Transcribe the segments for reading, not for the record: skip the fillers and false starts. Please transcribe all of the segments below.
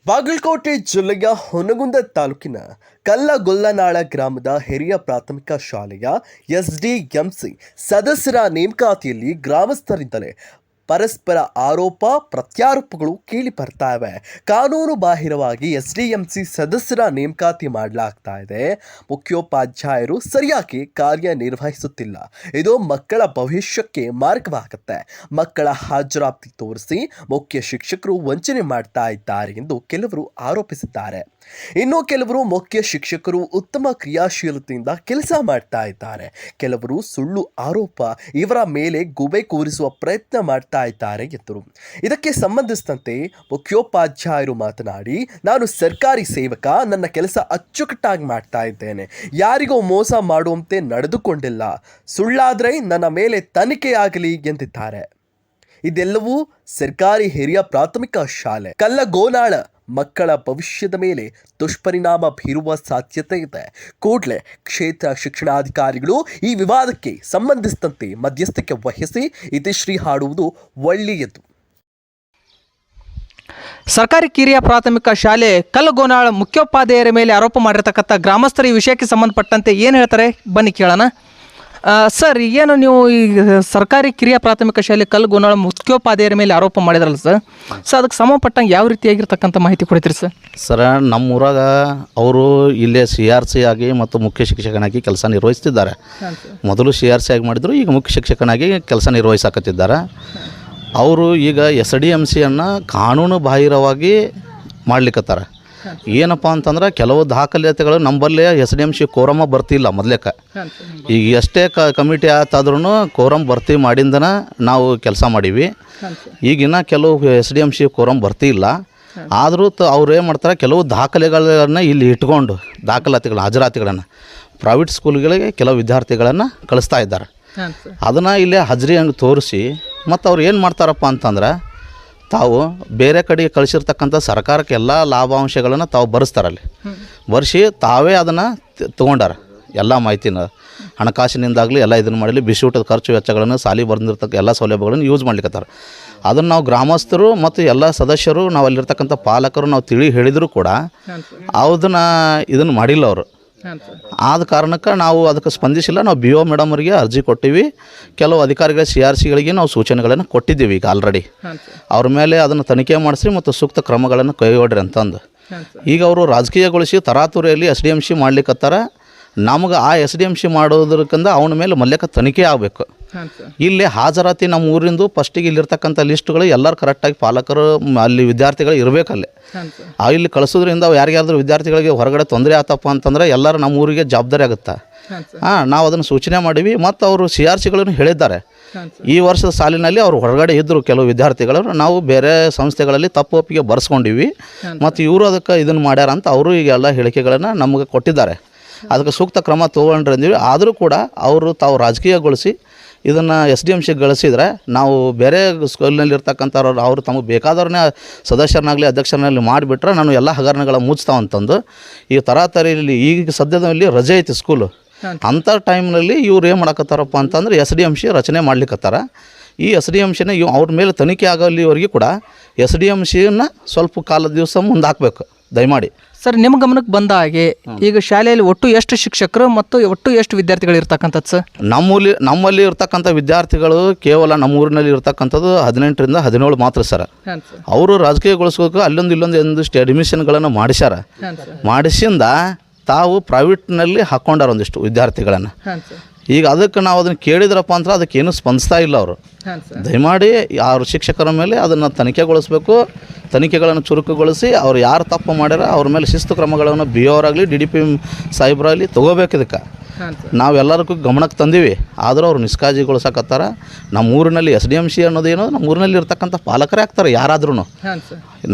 ಬಾಗಲಕೋಟೆ ಜಿಲ್ಲೆಯ ಹುನಗುಂದ ತಾಲೂಕಿನ ಕಲ್ಲಗೊಲ್ಲನಾಳ ಗ್ರಾಮದ ಹಿರಿಯ ಪ್ರಾಥಮಿಕ ಶಾಲೆಯ ಎಸ್ಡಿಎಂಸಿ ಸದಸ್ಯರ ನೇಮಕಾತಿಯಲ್ಲಿ ಗ್ರಾಮಸ್ಥರಿಂದಲೇ ಪರಸ್ಪರ ಆರೋಪ ಪ್ರತ್ಯಾರೋಪಗಳು ಕೇಳಿ ಬರ್ತಾ ಇವೆ. ಕಾನೂನು ಬಾಹಿರವಾಗಿ ಎಸ್ಡಿಎಂಸಿ ಸದಸ್ಯರ ನೇಮಕಾತಿ ಮಾಡಲಾಗ್ತಾ ಇದೆ. ಮುಖ್ಯೋಪಾಧ್ಯಾಯರು ಸರಿಯಾಗಿ ಕಾರ್ಯನಿರ್ವಹಿಸುತ್ತಿಲ್ಲ. ಇದು ಮಕ್ಕಳ ಭವಿಷ್ಯಕ್ಕೆ ಮಾರ್ಗವಾಗುತ್ತೆ. ಮಕ್ಕಳ ಹಾಜರಾತಿ ತೋರಿಸಿ ಮುಖ್ಯ ಶಿಕ್ಷಕರು ವಂಚನೆ ಮಾಡ್ತಾ ಇದ್ದಾರೆ ಎಂದು ಕೆಲವರು ಆರೋಪಿಸಿದ್ದಾರೆ. ಇನ್ನು ಕೆಲವರು ಮುಖ್ಯ ಶಿಕ್ಷಕರು ಉತ್ತಮ ಕ್ರಿಯಾಶೀಲತೆಯಿಂದ ಕೆಲಸ ಮಾಡ್ತಾ ಇದ್ದಾರೆ. ಕೆಲವರು ಸುಳ್ಳು ಆರೋಪ ಇವರ ಮೇಲೆ ಗೂಬೆ ಕೂರಿಸುವ ಪ್ರಯತ್ನ ಮಾಡ್ತಾ ಇದ್ದಾರೆ ಎಂದರು. ಇದಕ್ಕೆ ಸಂಬಂಧಿಸಿದಂತೆ ಮುಖ್ಯೋಪಾಧ್ಯಾಯರು ಮಾತನಾಡಿ, ನಾನು ಸರ್ಕಾರಿ ಸೇವಕ, ನನ್ನ ಕೆಲಸ ಅಚ್ಚುಕಟ್ಟಾಗಿ ಮಾಡ್ತಾ ಇದ್ದೇನೆ, ಯಾರಿಗೂ ಮೋಸ ಮಾಡುವಂತೆ ನಡೆದುಕೊಂಡಿಲ್ಲ, ಸುಳ್ಳಾದರೆ ನನ್ನ ಮೇಲೆ ತನಿಖೆಯಾಗಲಿ ಎಂದಿದ್ದಾರೆ. ಇದೆಲ್ಲವೂ ಸರ್ಕಾರಿ ಹಿರಿಯ ಪ್ರಾಥಮಿಕ ಶಾಲೆ ಕಲ್ಲಗೋನಾಳ ಮಕ್ಕಳ ಭವಿಷ್ಯದ ಮೇಲೆ ದುಷ್ಪರಿಣಾಮ ಬೀರುವ ಸಾಧ್ಯತೆ ಇದೆ. ಕೂಡಲೇ ಕ್ಷೇತ್ರ ಶಿಕ್ಷಣಾಧಿಕಾರಿಗಳು ಈ ವಿವಾದಕ್ಕೆ ಸಂಬಂಧಿಸಿದಂತೆ ಮಧ್ಯಸ್ಥಿಕೆ ವಹಿಸಿ ಇತಿಶ್ರೀ ಹಾಡುವುದು ಒಳ್ಳೆಯದು. ಸರ್ಕಾರಿ ಕಿರಿಯ ಪ್ರಾಥಮಿಕ ಶಾಲೆ ಕಲ್ಲಗೋನಾಳ ಮುಖ್ಯೋಪಾಧ್ಯಾಯರ ಮೇಲೆ ಆರೋಪ ಮಾಡಿರ್ತಕ್ಕಂಥ ಗ್ರಾಮಸ್ಥರು ಈ ವಿಷಯಕ್ಕೆ ಸಂಬಂಧಪಟ್ಟಂತೆ ಏನು ಹೇಳ್ತಾರೆ ಬನ್ನಿ ಕೇಳೋಣ. ಸರ್, ಏನು ನೀವು ಈ ಸರ್ಕಾರಿ ಕಿರಿಯ ಪ್ರಾಥಮಿಕ ಶಾಲೆ ಕಲ್ಲಗೋನಾಳ ಮುಖ್ಯೋಪಾಧ್ಯಾಯರ ಮೇಲೆ ಆರೋಪ ಮಾಡಿದ್ರಲ್ಲ ಸರ್, ಅದಕ್ಕೆ ಸಂಬಂಧಪಟ್ಟಂಗೆ ಯಾವ ರೀತಿಯಾಗಿರ್ತಕ್ಕಂಥ ಮಾಹಿತಿ ಕೊಡ್ತೀರಿ ಸರ್? ಸರ, ನಮ್ಮೂರಾಗ ಅವರು ಇಲ್ಲೇ CRC ಆಗಿ ಮತ್ತು ಮುಖ್ಯ ಶಿಕ್ಷಕನಾಗಿ ಕೆಲಸ ನಿರ್ವಹಿಸ್ತಿದ್ದಾರೆ. ಮೊದಲು CRC ಆಗಿ ಮಾಡಿದ್ರು, ಈಗ ಮುಖ್ಯ ಶಿಕ್ಷಕನಾಗಿ ಕೆಲಸ ನಿರ್ವಹಿಸಾಕತ್ತಿದ್ದಾರೆ. ಅವರು ಈಗ SDMCಯನ್ನು ಕಾನೂನು ಬಾಹಿರವಾಗಿ ಮಾಡ್ಲಿಕ್ಕತ್ತಾರ. ಏನಪ್ಪ ಅಂತಂದ್ರೆ ಕೆಲವು ದಾಖಲಾತಿಗಳು ನಂಬಲ್ಲೇ SDMC ಕೋರಮ ಬರ್ತಿಲ್ಲ ಮೊದಲೇಕ. ಈಗ ಎಷ್ಟೇ ಕಮಿಟಿ ಆತಾದ್ರೂ ಕೋರಮ್ ಭರ್ತಿ ಮಾಡಿಂದನ ನಾವು ಕೆಲಸ ಮಾಡೀವಿ. ಈಗಿನ ಕೆಲವು SDMC ಕೋರಮ್ ಬರ್ತಿಲ್ಲ. ಆದರೂ ಅವ್ರು ಏನು ಮಾಡ್ತಾರೆ, ಕೆಲವು ದಾಖಲೆಗಳನ್ನು ಇಲ್ಲಿ ಇಟ್ಕೊಂಡು ಹಾಜರಾತಿಗಳನ್ನು ಪ್ರೈವೇಟ್ ಸ್ಕೂಲ್ಗಳಿಗೆ ಕೆಲವು ವಿದ್ಯಾರ್ಥಿಗಳನ್ನು ಕಳಿಸ್ತಾ ಇದ್ದಾರೆ. ಅದನ್ನು ಇಲ್ಲೇ ಹಾಜರಿ ಹಂಗೆ ತೋರಿಸಿ ಮತ್ತು ಅವ್ರು ಏನು ಮಾಡ್ತಾರಪ್ಪ ಅಂತಂದ್ರೆ, ತಾವು ಬೇರೆ ಕಡೆಗೆ ಕಳಿಸಿರ್ತಕ್ಕಂಥ ಸರ್ಕಾರಕ್ಕೆ ಎಲ್ಲ ಲಾಭಾಂಶಗಳನ್ನು ತಾವು ಬರೆಸ್ತಾರಲ್ಲಿ. ಬರ್ಸಿ ತಾವೇ ಅದನ್ನು ತೊಗೊಂಡಾರ. ಎಲ್ಲ ಮಾಹಿತಿನ ಹಣಕಾಸಿನಿಂದಾಗಲಿ ಎಲ್ಲ ಇದನ್ನು ಮಾಡಲಿ, ಬಿಸಿ ಊಟದ ಖರ್ಚು ವೆಚ್ಚಗಳನ್ನು, ಸಾಲಿ ಬಂದಿರ್ತಕ್ಕ ಎಲ್ಲ ಸೌಲಭ್ಯಗಳನ್ನು ಯೂಸ್ ಮಾಡ್ಲಿಕ್ಕತ್ತಾರ. ಅದನ್ನು ನಾವು ಗ್ರಾಮಸ್ಥರು ಮತ್ತು ಎಲ್ಲ ಸದಸ್ಯರು, ನಾವು ಅಲ್ಲಿರ್ತಕ್ಕಂಥ ಪಾಲಕರು ನಾವು ತಿಳಿ ಹೇಳಿದರೂ ಕೂಡ ಇದನ್ನು ಮಾಡಿಲ್ಲ ಅವರು. ಆದ ಕಾರಣಕ್ಕೆ ನಾವು ಅದಕ್ಕೆ ಸ್ಪಂದಿಸಿಲ್ಲ. ನಾವು BO ಮೇಡಮ್ ಅವರಿಗೆ ಅರ್ಜಿ ಕೊಟ್ಟಿವಿ. ಕೆಲವು ಅಧಿಕಾರಿಗಳ CRCಗಳಿಗೆ ನಾವು ಸೂಚನೆಗಳನ್ನು ಕೊಟ್ಟಿದ್ದೀವಿ ಈಗ ಆಲ್ರೆಡಿ. ಅವ್ರ ಮೇಲೆ ಅದನ್ನು ತನಿಖೆ ಮಾಡಿಸಿ ಮತ್ತು ಸೂಕ್ತ ಕ್ರಮಗಳನ್ನು ಕೈಗೊಳ್ರಿ ಅಂತಂದು. ಈಗ ಅವರು ರಾಜಕೀಯಗೊಳಿಸಿ ತರಾತುರಿಯಲ್ಲಿ SDMC ಮಾಡ್ಲಿಕ್ಕತ್ತಾರ. ನಮಗೆ ಆ SDMC ಮಾಡೋದಕ್ಕಿಂತ ಅವನ ಮೇಲೆ ಮಲ್ಯಕ ತನಿಖೆ ಆಗಬೇಕು. ಇಲ್ಲಿ ಹಾಜರಾತಿ ನಮ್ಮ ಊರಿಂದು ಫಸ್ಟಿಗೆ ಇಲ್ಲಿರ್ತಕ್ಕಂಥ ಲಿಸ್ಟ್ಗಳು ಎಲ್ಲರೂ ಕರೆಕ್ಟಾಗಿ ಪಾಲಕರು ಅಲ್ಲಿ ವಿದ್ಯಾರ್ಥಿಗಳು ಇರಬೇಕಲ್ಲೇ. ಇಲ್ಲಿ ಕಳಿಸೋದ್ರಿಂದ ಯಾರಿಗಾದ್ರೂ ವಿದ್ಯಾರ್ಥಿಗಳಿಗೆ ಹೊರಗಡೆ ತೊಂದರೆ ಆತಪ್ಪ ಅಂತಂದ್ರೆ ಎಲ್ಲರೂ ನಮ್ಮ ಊರಿಗೆ ಜವಾಬ್ದಾರಿ ಆಗುತ್ತೆ. ನಾವು ಅದನ್ನು ಸೂಚನೆ ಮಾಡೀವಿ ಮತ್ತು ಅವರು CRCಗಳನ್ನು ಹೇಳಿದ್ದಾರೆ. ಈ ವರ್ಷದ ಸಾಲಿನಲ್ಲಿ ಅವರು ಹೊರಗಡೆ ಇದ್ದರು ಕೆಲವು ವಿದ್ಯಾರ್ಥಿಗಳು. ನಾವು ಬೇರೆ ಸಂಸ್ಥೆಗಳಲ್ಲಿ ತಪ್ಪು ಒಪ್ಪಿಗೆ ಬರೆಸ್ಕೊಂಡಿವಿ ಮತ್ತು ಇವರು ಅದಕ್ಕೆ ಇದನ್ನು ಮಾಡ್ಯಾರ ಅಂತ ಅವರು ಈಗ ಎಲ್ಲ ಹೇಳಿಕೆಗಳನ್ನು ನಮಗೆ ಕೊಟ್ಟಿದ್ದಾರೆ. ಅದಕ್ಕೆ ಸೂಕ್ತ ಕ್ರಮ ತೊಗೊಂಡ್ರಂದೀವಿ. ಆದರೂ ಕೂಡ ಅವರು ತಾವು ರಾಜಕೀಯಗೊಳಿಸಿ ಇದನ್ನು SDMC ಗಳಿಸಿದರೆ ನಾವು ಬೇರೆ ಸ್ಕೂಲ್ನಲ್ಲಿರ್ತಕ್ಕಂಥವ್ರು ಅವರು ತಮಗೆ ಬೇಕಾದವ್ರನ್ನೇ ಸದಸ್ಯರನ್ನಾಗಲಿ ಅಧ್ಯಕ್ಷರನ್ನಾಗಲಿ ಮಾಡಿಬಿಟ್ರೆ ನಾನು ಎಲ್ಲ ಹಗರಣಗಳ ಮುಚ್ತಾವಂತಂದು ಈ ತರಾತರಿಯಲ್ಲಿ ಈಗ ಸದ್ಯದಲ್ಲಿ ರಜೆ ಐತಿ ಸ್ಕೂಲು. ಅಂಥ ಟೈಮ್ನಲ್ಲಿ ಇವ್ರು ಏನು ಮಾಡಕತ್ತಾರಪ್ಪ ಅಂತಂದ್ರೆ SDMC ರಚನೆ ಮಾಡ್ಲಿಕ್ಕತ್ತಾರ. ಈ SDMCನ ಅವ್ರ ಮೇಲೆ ತನಿಖೆ ಆಗೋಲ್ಲಿವರೆಗೂ ಕೂಡ SDMCಯನ್ನು ಸ್ವಲ್ಪ ದಿವಸ ಮುಂದೆ ಹಾಕಬೇಕು ದಯಮಾಡಿ. ಸರ್, ನಿಮ್ಮ ಗಮನಕ್ಕೆ ಬಂದ ಹಾಗೆ ಈಗ ಶಾಲೆಯಲ್ಲಿ ಒಟ್ಟು ಎಷ್ಟು ಶಿಕ್ಷಕರು ಮತ್ತು ಒಟ್ಟು ಎಷ್ಟು ವಿದ್ಯಾರ್ಥಿಗಳು ಇರ್ತಕ್ಕಂಥದ್ದು ಸರ್? ನಮ್ಮಲ್ಲಿ ಇರ್ತಕ್ಕಂಥ ವಿದ್ಯಾರ್ಥಿಗಳು ಕೇವಲ ನಮ್ಮ ಊರಿನಲ್ಲಿ ಇರ್ತಕ್ಕಂಥದ್ದು 18ರಿಂದ 17 ಮಾತ್ರ ಸರ್. ಅವರು ರಾಜಕೀಯಗೊಳಿಸ್ಬೇಕು ಅಲ್ಲೊಂದು ಒಂದಿಷ್ಟು ಅಡ್ಮಿಷನ್ಗಳನ್ನು ಮಾಡಿಸಿಂದ ತಾವು ಪ್ರೈವೇಟ್ನಲ್ಲಿ ಹಾಕ್ಕೊಂಡಾರ ಒಂದಿಷ್ಟು ವಿದ್ಯಾರ್ಥಿಗಳನ್ನು. ಈಗ ಅದಕ್ಕೆ ನಾವು ಅದನ್ನು ಕೇಳಿದ್ರಪ್ಪ ಅಂದ್ರೆ ಅದಕ್ಕೇನು ಸ್ಪಂದಿಸ್ತಾ ಇಲ್ಲ ಅವರು. ದಯಮಾಡಿ ಅವ್ರ ಶಿಕ್ಷಕರ ಮೇಲೆ ಅದನ್ನು ತನಿಖೆಗೊಳಿಸಬೇಕು. ತನಿಖೆಗಳನ್ನು ಚುರುಕುಗೊಳಿಸಿ ಅವ್ರು ಯಾರು ತಪ್ಪು ಮಾಡ್ಯಾರ ಅವ್ರ ಮೇಲೆ ಶಿಸ್ತು ಕ್ರಮಗಳನ್ನು BO ಅವರಾಗಲಿ DDP ಸಾಹೇಬರಾಗಲಿ ತೊಗೋಬೇಕು. ಇದಕ್ಕೆ ನಾವೆಲ್ಲರಿಗೂ ಗಮನಕ್ಕೆ ತಂದೀವಿ. ಆದರೂ ಅವ್ರು ನಿಷ್ಕಾಳಜಿಗೊಳಿಸಕತ್ತಾರ. ನಮ್ಮ ಊರಿನಲ್ಲಿ SDMC ಅನ್ನೋದೇನು ನಮ್ಮ ಊರಿನಲ್ಲಿ ಇರ್ತಕ್ಕಂಥ ಪಾಲಕರೇ ಆಗ್ತಾರೆ. ಯಾರಾದ್ರೂ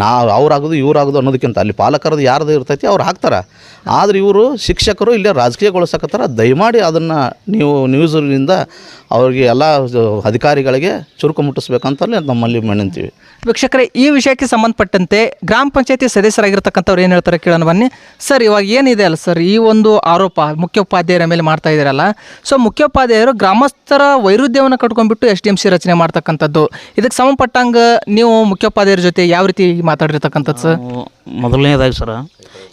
ನಾವು ಅವ್ರಾಗೋದು ಇವ್ರಾಗೋದು ಅನ್ನೋದಕ್ಕಿಂತ ಅಲ್ಲಿ ಪಾಲಕರದ್ದು ಯಾರ್ದು ಇರ್ತೈತಿ ಅವ್ರು ಹಾಕ್ತಾರೆ. ಆದರೆ ಇವರು ಶಿಕ್ಷಕರು ಇಲ್ಲೇ ರಾಜಕೀಯಗೊಳಿಸಕತ್ತಾರ. ದಯಮಾಡಿ ಅದನ್ನು ನೀವು ನ್ಯೂಸ್ನಿಂದ ಅವ್ರಿಗೆ ಎಲ್ಲ ಅಧಿಕಾರಿಗಳಿಗೆ ಚುರುಕು ಮುಟ್ಟಿಸ್ಬೇಕಂತಲೇ ನಮ್ಮಲ್ಲಿ ವಿನಂತಿವಿ. ವೀಕ್ಷಕರೇ, ಈ ವಿಷಯಕ್ಕೆ ಸಂಬಂಧಪಟ್ಟಂತೆ ಗ್ರಾಮ ಪಂಚಾಯತಿ ಸದಸ್ಯರಾಗಿರ್ತಕ್ಕಂಥವ್ರು ಏನು ಹೇಳ್ತಾರೆ ಕೇಳೋಣ ಬನ್ನಿ. ಸರ್, ಇವಾಗ ಏನಿದೆ ಅಲ್ಲ ಸರ್, ಈ ಒಂದು ಆರೋಪ ಮುಖ್ಯೋಪಾಧ್ಯಾಯರ ಮೇಲೆ ಮಾಡ್ತಾ ಇದ್ದೀರಲ್ಲ, ಸೊ ಮುಖ್ಯೋಪಾಧ್ಯಾಯರು ಗ್ರಾಮಸ್ಥರ ವೈರುಧ್ಯವನ್ನು ಕಟ್ಕೊಂಡ್ಬಿಟ್ಟು SDMC ರಚನೆ ಮಾಡ್ತಕ್ಕಂಥದ್ದು, ಇದಕ್ಕೆ ಸಂಬಂಧಪಟ್ಟಂಗೆ ನೀವು ಮುಖ್ಯೋಪಾಧ್ಯಾಯರ ಜೊತೆ ಯಾವ ರೀತಿ ಮಾತಾಡಿರ್ತಕ್ಕಂಥದ್ದು ಸರ್? ಮೊದಲನೇದಾಗಿ ಸರ,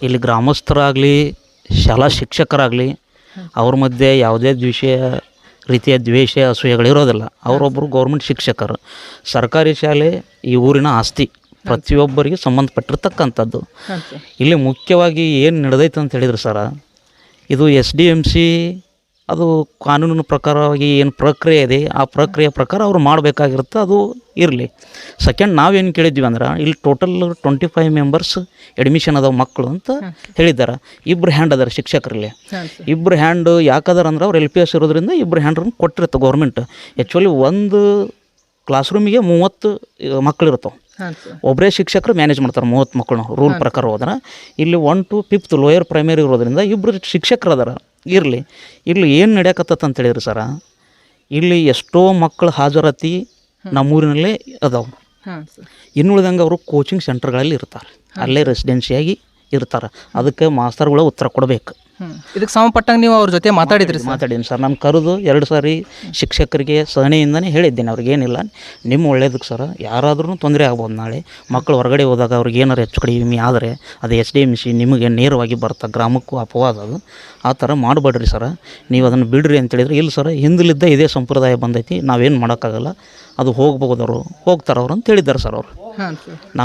ಇಲ್ಲಿ ಗ್ರಾಮಸ್ಥರಾಗಲಿ ಶಾಲಾ ಶಿಕ್ಷಕರಾಗಲಿ ಅವ್ರ ಮಧ್ಯೆ ಯಾವುದೇ ರೀತಿಯ ದ್ವೇಷ ಅಸೂಯೆಗಳಿರೋದಿಲ್ಲ. ಅವರೊಬ್ಬರು ಗೌರ್ಮೆಂಟ್ ಶಿಕ್ಷಕರು, ಸರ್ಕಾರಿ ಶಾಲೆ ಈ ಊರಿನ ಆಸ್ತಿ, ಪ್ರತಿಯೊಬ್ಬರಿಗೆ ಸಂಬಂಧಪಟ್ಟಿರ್ತಕ್ಕಂಥದ್ದು. ಇಲ್ಲಿ ಮುಖ್ಯವಾಗಿ ಏನು ನಡೆದೈತೆ ಅಂತ ಹೇಳಿದ್ರು ಸರ, ಇದು SDMC ಅದು ಕಾನೂನಿನ ಪ್ರಕಾರವಾಗಿ ಏನು ಪ್ರಕ್ರಿಯೆ ಇದೆ ಆ ಪ್ರಕ್ರಿಯೆ ಪ್ರಕಾರ ಅವ್ರು ಮಾಡಬೇಕಾಗಿರುತ್ತೆ, ಅದು ಇರಲಿ. ಸೆಕೆಂಡ್ ನಾವೇನು ಕೇಳಿದ್ವಿ ಅಂದ್ರೆ, ಇಲ್ಲಿ ಟೋಟಲ್ 25 ಮೆಂಬರ್ಸ್ ಅಡ್ಮಿಷನ್ ಅದಾವ ಮಕ್ಕಳು ಅಂತ ಹೇಳಿದ್ದಾರೆ. ಇಬ್ಬರು ಹ್ಯಾಂಡ್ ಅದಾರ ಶಿಕ್ಷಕರಲ್ಲಿ, ಇಬ್ಬರು ಹ್ಯಾಂಡ್ ಯಾಕದಾರ ಅಂದ್ರೆ ಅವ್ರು LPS ಇರೋದ್ರಿಂದ ಇಬ್ಬರು ಹ್ಯಾಂಡ್ರನ್ನು ಕೊಟ್ಟಿರುತ್ತೆ ಗೌರ್ಮೆಂಟ್. ಆ್ಯಕ್ಚುಲಿ ಒಂದು ಕ್ಲಾಸ್ ರೂಮಿಗೆ 30 ಮಕ್ಕಳು ಇರ್ತಾವೆ, ಒಬ್ಬರೇ ಶಿಕ್ಷಕರು ಮ್ಯಾನೇಜ್ ಮಾಡ್ತಾರೆ 30 ಮಕ್ಕಳನ್ನ ರೂಲ್ ಪ್ರಕಾರ ಹೋದ್ರೆ. ಇಲ್ಲಿ 1 to 5th ಲೋಯರ್ ಪ್ರೈಮರಿ ಇರೋದ್ರಿಂದ ಇಬ್ಬರು ಶಿಕ್ಷಕರು ಅದಾರ. ಇರಲಿ, ಇಲ್ಲಿ ಏನು ನಡೆಯಕತ್ತ ಅಂತ ಹೇಳಿದ್ರಿ ಸರ, ಇಲ್ಲಿ ಎಷ್ಟೋ ಮಕ್ಕಳು ಹಾಜರಾತಿ ನಮ್ಮೂರಿನಲ್ಲೇ ಅದಾವೆ. ಇನ್ನುಳಿದಂಗೆ ಅವರು ಕೋಚಿಂಗ್ ಸೆಂಟರ್ಗಳಲ್ಲಿ ಇರ್ತಾರೆ, ಅಲ್ಲೇ ರೆಸಿಡೆನ್ಸಿಯಾಗಿ ಇರ್ತಾರೆ. ಅದಕ್ಕೆ ಮಾಸ್ತರ್ಗಳು ಉತ್ತರ ಕೊಡಬೇಕು. ಇದಕ್ಕೆ ಸಂಬಂಧಪಟ್ಟಂಗೆ ನೀವು ಅವ್ರ ಜೊತೆ ಮಾತಾಡಿದ್ರಿ? ಮಾತಾಡೀನಿ ಸರ್, ನಾನು ಕರೆದು 2 ಸಾರಿ ಶಿಕ್ಷಕರಿಗೆ ಸಹನೆಯಿಂದನೇ ಹೇಳಿದ್ದೇನೆ, ಅವ್ರಿಗೇನಿಲ್ಲ ನಿಮ್ಮ ಒಳ್ಳೇದಕ್ಕೆ ಸರ್, ಯಾರಾದ್ರೂ ತೊಂದರೆ ಆಗ್ಬೋದು. ನಾಳೆ ಮಕ್ಕಳು ಹೊರಗಡೆ ಹೋದಾಗ ಅವ್ರಿಗೆ ಏನಾರು ಹೆಚ್ಚು ಕಡಿಮೆ ಆದರೆ ಅದು SDMC ನಿಮಗೆ ನೇರವಾಗಿ ಬರ್ತಾ ಗ್ರಾಮಕ್ಕೂ ಅಪವಾದ, ಅದು ಆ ಥರ ಮಾಡಬೇಡ್ರಿ ಸರ, ನೀವು ಅದನ್ನು ಬಿಡ್ರಿ ಅಂತೇಳಿದ್ರೆ, ಇಲ್ಲ ಸರ್ ಹಿಂದಲಿದ್ದ ಇದೇ ಸಂಪ್ರದಾಯ ಬಂದೈತಿ, ನಾವೇನು ಮಾಡೋಕ್ಕಾಗಲ್ಲ, ಅದು ಹೋಗ್ಬೋದವರು ಹೋಗ್ತಾರೆ ಅವ್ರು ಅಂತ ಹೇಳಿದ್ದಾರೆ ಸರ್ ಅವರು.